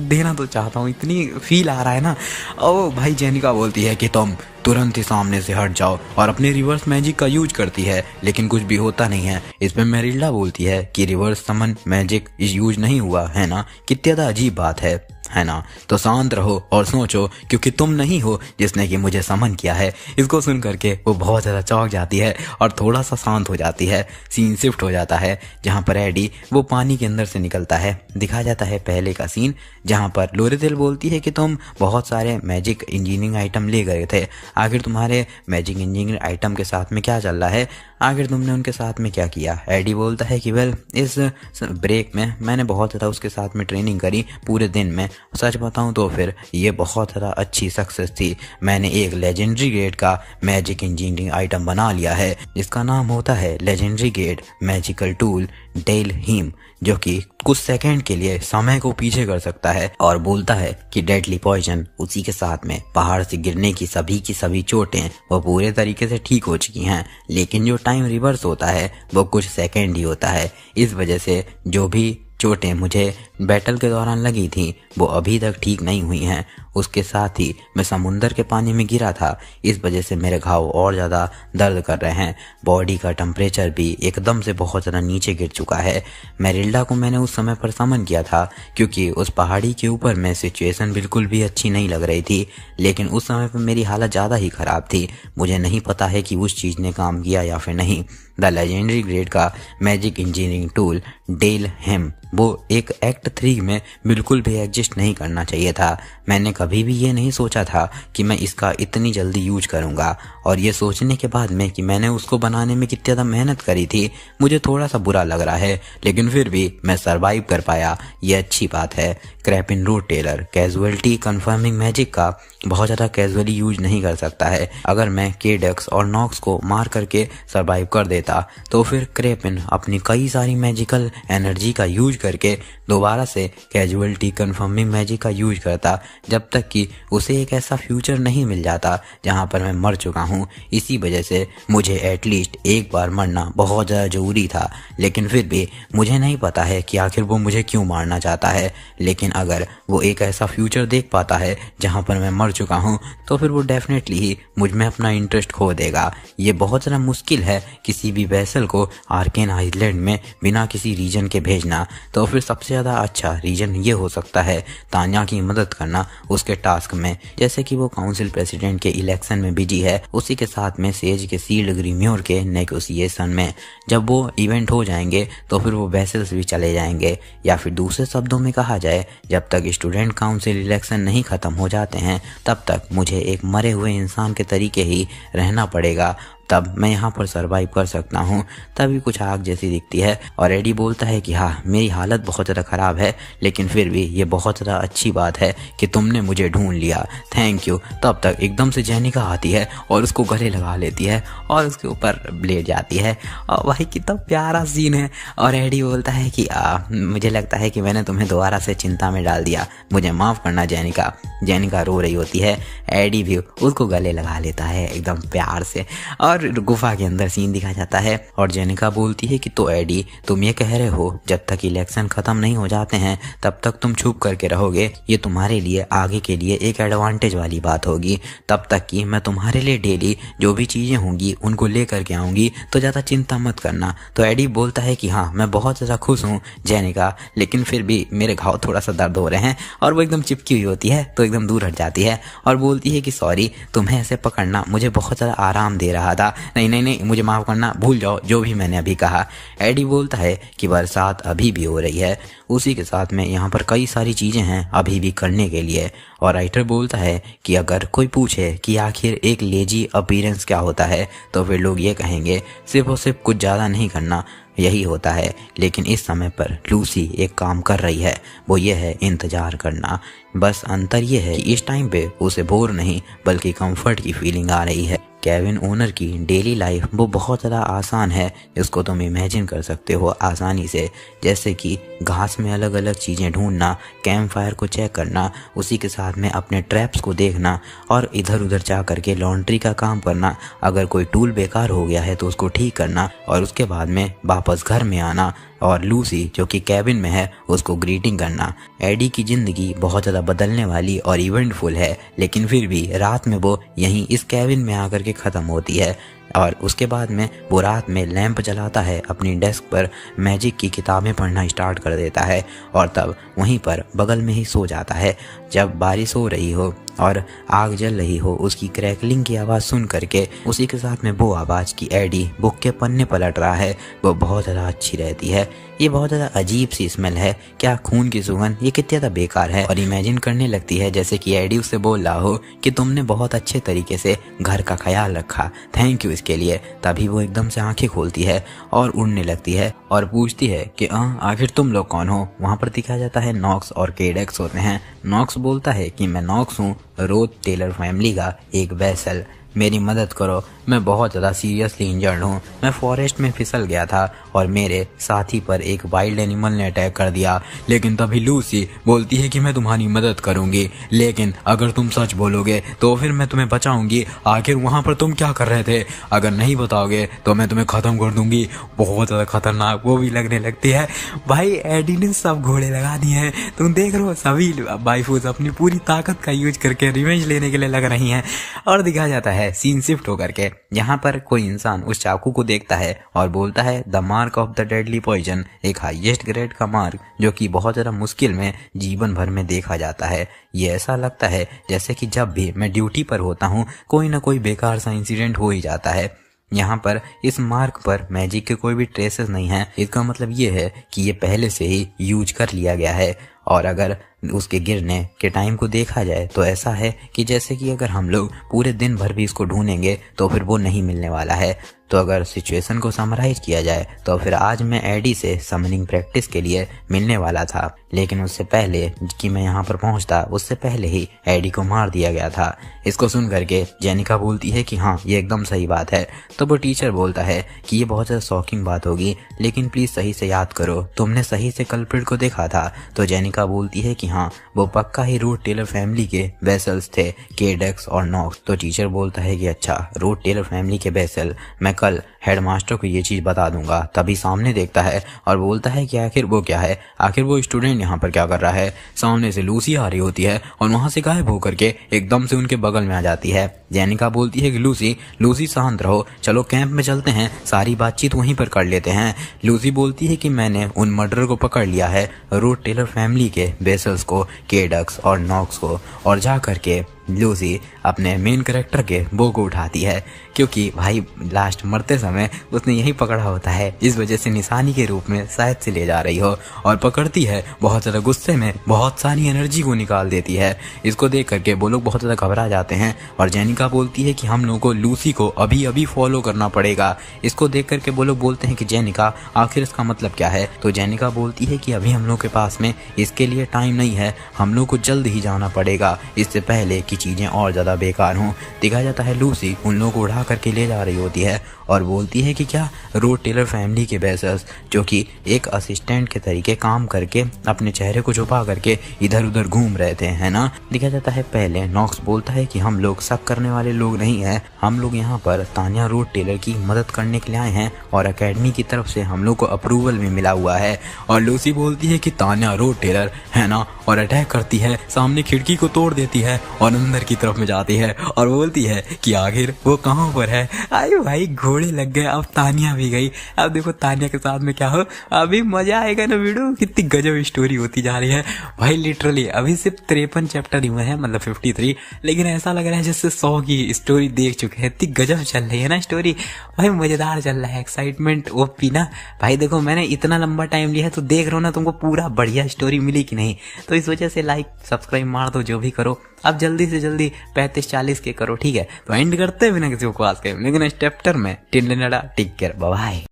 देना तो चाहता हूँ, इतनी फील आ रहा है ना। ओ भाई जेनिका बोलती है कि तुम तुरंत ही सामने से हट जाओ और अपने रिवर्स मैजिक का यूज करती है, लेकिन कुछ भी होता नहीं है। इस पे मेरिल्डा बोलती है कि रिवर्स समन मैजिक यूज नहीं हुआ है ना, कितनी ज़्यादा अजीब बात है ना, तो शांत रहो और सोचो, क्योंकि तुम नहीं हो जिसने कि मुझे समन किया है। इसको सुन करके वो बहुत ज़्यादा चौंक जाती है और थोड़ा सा शांत हो जाती है। सीन शिफ्ट हो जाता है जहाँ पर एडी वो पानी के अंदर से निकलता है। दिखाया जाता है पहले का सीन जहाँ पर लोरेथिल बोलती है कि तुम बहुत सारे मैजिक इंजीनियरिंग आइटम ले गए थे, आखिर तुम्हारे मैजिक इंजीनियरिंग आइटम के साथ में क्या चल रहा है, आखिर तुमने उनके साथ में क्या किया। एडी बोलता है कि वेल, इस ब्रेक में मैंने बहुत ज़्यादा उसके साथ में ट्रेनिंग करी पूरे दिन में। सच बताऊं तो फिर ये बहुत ज़्यादा अच्छी सक्सेस थी। मैंने एक लेजेंडरी ग्रेड का मैजिक इंजीनियरिंग आइटम बना लिया है जिसका नाम होता है लेजेंडरी ग्रेड मैजिकल टूल डेल हिम, जो कि कुछ सेकंड के लिए समय को पीछे कर सकता है। और बोलता है कि डेडली पॉइजन उसी के साथ में पहाड़ से गिरने की सभी चोटें वो पूरे तरीके से ठीक हो चुकी हैं, लेकिन जो टाइम रिवर्स होता है वो कुछ सेकंड ही होता है। इस वजह से जो भी चोटें मुझे बैटल के दौरान लगी थी वो अभी तक ठीक नहीं हुई हैं। उसके साथ ही मैं समुंदर के पानी में गिरा था, इस वजह से मेरे घाव और ज़्यादा दर्द कर रहे हैं। बॉडी का टेम्परेचर भी एकदम से बहुत ज़्यादा नीचे गिर चुका है। मेरिल्डा को मैंने उस समय पर समन किया था क्योंकि उस पहाड़ी के ऊपर में सिचुएशन बिल्कुल भी अच्छी नहीं लग रही थी, लेकिन उस समय पर मेरी हालत ज़्यादा ही ख़राब थी। मुझे नहीं पता है कि उस चीज़ ने काम किया या फिर नहीं। द लेजेंडरी ग्रेड का मैजिक इंजीनियरिंग टूल डेल हेम वो एक एक्ट 3 में बिल्कुल भी एग्जिस्ट नहीं करना चाहिए था। मैंने कभी भी ये नहीं सोचा था कि मैं इसका इतनी जल्दी यूज करूँगा, और ये सोचने के बाद में कि मैंने उसको बनाने में कितनी ज़्यादा मेहनत करी थी मुझे थोड़ा सा बुरा लग रहा है, लेकिन फिर भी मैं सरवाइव कर पाया, ये अच्छी बात है। Crappin Root Taylor casualty confirming magic का बहुत ज़्यादा कैजुअली यूज नहीं कर सकता है। अगर मैं केडक्स और नॉक्स को मार करके सरवाइव कर देता तो फिर क्रैपिन अपनी कई सारी मैजिकल एनर्जी का यूज करके दोबारा से कैजुअलिटी कन्फर्मिंग मैजिक का यूज करता, जब तक कि उसे एक ऐसा फ्यूचर नहीं मिल जाता जहां पर मैं मर चुका हूं। इसी वजह से मुझे एटलीस्ट एक बार मरना बहुत ज़्यादा ज़रूरी था, लेकिन फिर भी मुझे नहीं पता है कि आखिर वो मुझे क्यों मारना चाहता है। लेकिन अगर वो एक ऐसा फ्यूचर देख पाता है जहां पर मैं मर चुका हूं तो फिर वो डेफिनेटली ही मुझ में अपना इंटरेस्ट खो देगा। ये बहुत ज़्यादा मुश्किल है किसी भी वेसल को आर्केन आइलैंड में बिना किसी रीजन के भेजना, तो फिर सबसे ज़्यादा अच्छा रीजन ये हो सकता है तान्या की मदद करना उसके टास्क में। जैसे कि वो काउंसिल प्रेसिडेंट के इलेक्शन में बिजी है, उसी के साथ में सेज के सील्ड ग्रीम्योर के नेगोशिएशन में। जब वो इवेंट हो जाएंगे तो फिर वो वेसल्स भी चले जाएंगे, या फिर दूसरे शब्दों में कहा जाए जब तक स्टूडेंट काउंसिल इलेक्शन नहीं ख़त्म हो जाते हैं तब तक मुझे एक मरे हुए इंसान के तरीके ही रहना पड़ेगा, तब मैं यहाँ पर सरवाइव कर सकता हूँ। तभी कुछ आग जैसी दिखती है और एडी बोलता है कि हाँ मेरी हालत बहुत ज़्यादा ख़राब है, लेकिन फिर भी ये बहुत ज़्यादा अच्छी बात है कि तुमने मुझे ढूंढ लिया, थैंक यू। तब तक एकदम से जेनिका आती है और उसको गले लगा लेती है और उसके ऊपर ब्लेड जाती है, और भाई कितना प्यारा सीन है। और एडी बोलता है कि मुझे लगता है कि मैंने तुम्हें दोबारा से चिंता में डाल दिया, मुझे माफ़ करना जेनिका। जेनिका रो रही होती है, एडी भी उसको गले लगा लेता है एकदम प्यार से, और गुफा के अंदर सीन दिखाया जाता है। और जेनिका बोलती है कि तो एडी तुम ये कह रहे हो जब तक इलेक्शन खत्म नहीं हो जाते हैं तब तक तुम छुप करके रहोगे, ये तुम्हारे लिए आगे के लिए एक एडवांटेज वाली बात होगी। तब तक कि मैं तुम्हारे लिए डेली जो भी चीज़ें होंगी उनको ले करके आऊँगी, तो ज़्यादा चिंता मत करना। तो एडी बोलता है कि हाँ मैं बहुत ज़्यादा खुश हूँ जेनिका, लेकिन फिर भी मेरे घाव थोड़ा सा दर्द हो रहे हैं। और वो एकदम चिपकी हुई होती है तो एकदम दूर हट जाती है और बोलती है कि सॉरी तुम्हें ऐसे पकड़ना मुझे बहुत ज़्यादा आराम दे रहा था, नहीं मुझे माफ़ करना, भूल जाओ जो भी मैंने अभी कहा। एडी बोलता है कि बरसात अभी भी हो रही है, उसी के साथ में यहाँ पर कई सारी चीज़ें हैं अभी भी करने के लिए। और राइटर बोलता है कि अगर कोई पूछे कि आखिर एक लेजी अपीयरेंस क्या होता है तो फिर लोग ये कहेंगे सिर्फ और सिर्फ कुछ ज़्यादा नहीं करना, यही होता है। लेकिन इस समय पर लूसी एक काम कर रही है, वो ये है इंतज़ार करना। बस अंतर ये है कि इस टाइम पे उसे बोर नहीं बल्कि कंफर्ट की फीलिंग आ रही है। केविन ओनर की डेली लाइफ वो बहुत ज़्यादा आसान है, जिसको तुम इमेजिन कर सकते हो आसानी से, जैसे कि घास में अलग अलग चीज़ें ढूंढना, कैंप फायर को चेक करना, उसी के साथ में अपने ट्रैप्स को देखना और इधर उधर जा करके लॉन्ड्री का काम करना, अगर कोई टूल बेकार हो गया है तो उसको ठीक करना और उसके बाद में वापस घर में आना, और लूसी जो कि कैबिन में है उसको ग्रीटिंग करना। एडी की जिंदगी बहुत ज़्यादा बदलने वाली और इवेंटफुल है, लेकिन फिर भी रात में वो यहीं इस कैबिन में आकर के ख़त्म होती है। और उसके बाद में वो रात में लैंप जलाता है, अपनी डेस्क पर मैजिक की किताबें पढ़ना स्टार्ट कर देता है और तब वहीं पर बगल में ही सो जाता है। जब बारिश हो रही हो और आग जल रही हो, उसकी क्रैकलिंग की आवाज़ सुन करके उसी के साथ में वो आवाज़ की एडी बुक के पन्ने पलट रहा है, वो बहुत ज़्यादा अच्छी रहती है। ये बहुत ज़्यादा अजीब सी स्मेल है, क्या खून की सुगंध, ये कितनी ज़्यादा बेकार है। और इमेजिन करने लगती है जैसे कि एडी उससे बोल रहा हो कि तुमने बहुत अच्छे तरीके से घर का ख्याल रखा, थैंक यू इसके लिए। तभी वो एकदम से आंखें खोलती है और उड़ने लगती है और पूछती है कि आखिर तुम लोग कौन हो। वहाँ पर दिखाया जाता है नॉक्स और केडेक्स होते हैं। नॉक्स बोलता है कि मैं नॉक्स हूँ, रोथ टेलर फैमिली का एक वेसल, मेरी मदद करो, मैं बहुत ज़्यादा सीरियसली इंजर्ड हूँ। मैं फॉरेस्ट में फिसल गया था और मेरे साथी पर एक वाइल्ड एनिमल ने अटैक कर दिया। लेकिन तभी लूसी बोलती है कि मैं तुम्हारी मदद करूँगी, लेकिन अगर तुम सच बोलोगे तो फिर मैं तुम्हें बचाऊँगी। आखिर वहाँ पर तुम क्या कर रहे थे? अगर नहीं बताओगे तो मैं तुम्हें ख़त्म कर दूँगी। बहुत ज़्यादा खतरनाक वो भी लगने लगती है। भाई एडी ने सब घोड़े लगा दिए हैं, तुम देख रहे हो, सभी वाइफूज अपनी पूरी ताकत का यूज करके रिवेंज लेने के लिए लग रही हैं। और दिखाया जाता है सीन शिफ्ट होकर के, यहाँ पर कोई इंसान उस चाकू को देखता है और बोलता है the mark of the deadly poison, एक हाईएस्ट ग्रेड का मार्क जो कि बहुत ज़्यादा मुश्किल में जीवन भर में देखा जाता है। ये ऐसा लगता है जैसे कि जब भी मैं ड्यूटी पर होता हूँ कोई ना कोई बेकार सा इंसिडेंट हो ही जाता है। यहाँ पर इस मार्क पर मैजिक के कोई भी ट्रेसेस नहीं है। इसका मतलब ये है कि ये पहले से ही यूज कर लिया गया है। और अगर उसके गिरने के टाइम को देखा जाए तो ऐसा है कि जैसे कि अगर हम लोग पूरे दिन भर भी इसको ढूंढेंगे तो फिर वो नहीं मिलने वाला है। तो अगर सिचुएशन को समराइज किया जाए तो फिर आज मैं एडी से समनिंग प्रैक्टिस के लिए मिलने वाला था, लेकिन उससे पहले कि मैं यहाँ पर पहुँचता उससे पहले ही एडी को मार दिया गया था। इसको सुन करके जेनिका बोलती है कि हाँ ये एकदम सही बात है। तो वो टीचर बोलता है कि ये बहुत ज़्यादा शॉकिंग बात होगी, लेकिन प्लीज़ सही से याद करो, तुमने सही से कल्प्रिट को देखा था? तो जेनिका बोलती है कि हाँ वो पक्का ही रोथ टेलर फैमिली के वेसल्स थे, केडेक्स और नॉक्स। तो टीचर बोलता है कि अच्छा, रोथ टेलर फैमिली के वेसल, मैं कल हेडमास्टर को ये चीज़ बता दूंगा। तभी सामने देखता है और बोलता है कि आखिर वो क्या है, आखिर वो स्टूडेंट यहाँ पर क्या कर रहा है। सामने से लूसी आ रही होती है और वहाँ से गायब होकर के एकदम से उनके बगल में आ जाती है। जेनिका बोलती है कि लूसी शांत रहो, चलो कैंप में चलते हैं, सारी बातचीत वहीं पर कर लेते हैं। लूसी बोलती है कि मैंने उन मर्डर को पकड़ लिया है, रोथ टेलर फैमिली के वेसल्स को, केडेक्स और नॉक्स को। और जा करके लूसी अपने मेन कैरेक्टर के बो को उठाती है, क्योंकि भाई लास्ट मरते समय उसने यही पकड़ा होता है, इस वजह से निशानी के रूप में शायद से ले जा रही हो। और पकड़ती है, बहुत ज़्यादा गुस्से में बहुत सारी एनर्जी को निकाल देती है। इसको देख करके वो लोग बहुत ज़्यादा घबरा जाते हैं और जेनिका बोलती है कि हम लोगों को लूसी को अभी अभी फॉलो करना पड़ेगा। इसको देख करके वो लोग बोलते हैं कि जेनिका आखिर इसका मतलब क्या है। तो जेनिका बोलती है कि अभी हम लोग के पास में इसके लिए टाइम नहीं है, हम लोग को जल्द ही जाना पड़ेगा, इससे पहले कि चीज़ें और ज़्यादा बेकार हों। दिखाया जाता है लूसी उन लोगों को उठा करके ले जा रही होती है और बोलती है कि क्या रोथ टेलर फैमिली के बेसस, जो कि एक असिस्टेंट के तरीके काम करके अपने चेहरे को छुपा करके इधर उधर घूम रहे थे, है ना। दिखाया जाता है पहले नॉक्स बोलता है कि हम लोग शक करने वाले लोग नहीं हैं, हम लोग यहाँ पर तान्या रोथ टेलर की मदद करने के लिए आए हैं और एकेडमी की तरफ से हम लोग को अप्रूवल भी मिला हुआ है। और लूसी बोलती है कि तान्या रोथ टेलर, है ना, और अटैक करती है, सामने खिड़की को तोड़ देती है और अंदर की तरफ में जाती है और बोलती है कि आखिर वो कहाँ पर है। आई भाई घोड़े लग गए, अब तानिया भी गई। अब देखो तानिया के साथ में क्या हो, अभी मजा आएगा ना वीडियो। कितनी गजब स्टोरी होती जा रही है भाई, लिटरली अभी सिर्फ 53 चैप्टर हुए हैं, मतलब 53, लेकिन ऐसा लग रहा है जैसे 100 की स्टोरी देख चुके हैं। इतनी गजब चल रही है ना स्टोरी भाई, मजेदार चल रहा है, एक्साइटमेंट ओपी ना भाई। देखो मैंने इतना लंबा टाइम लिया है तो देख रहा हूँ ना तुमको पूरा बढ़िया स्टोरी मिली कि नहीं। तो इस वजह से लाइक सब्सक्राइब मार दो, जो भी करो अब जल्दी से जल्दी 35-40 के करो, ठीक है। तो एंड करते हैं बिना किसी को क्लास के, लेकिन स्टेप्टर में टिन टेक केयर, बाय।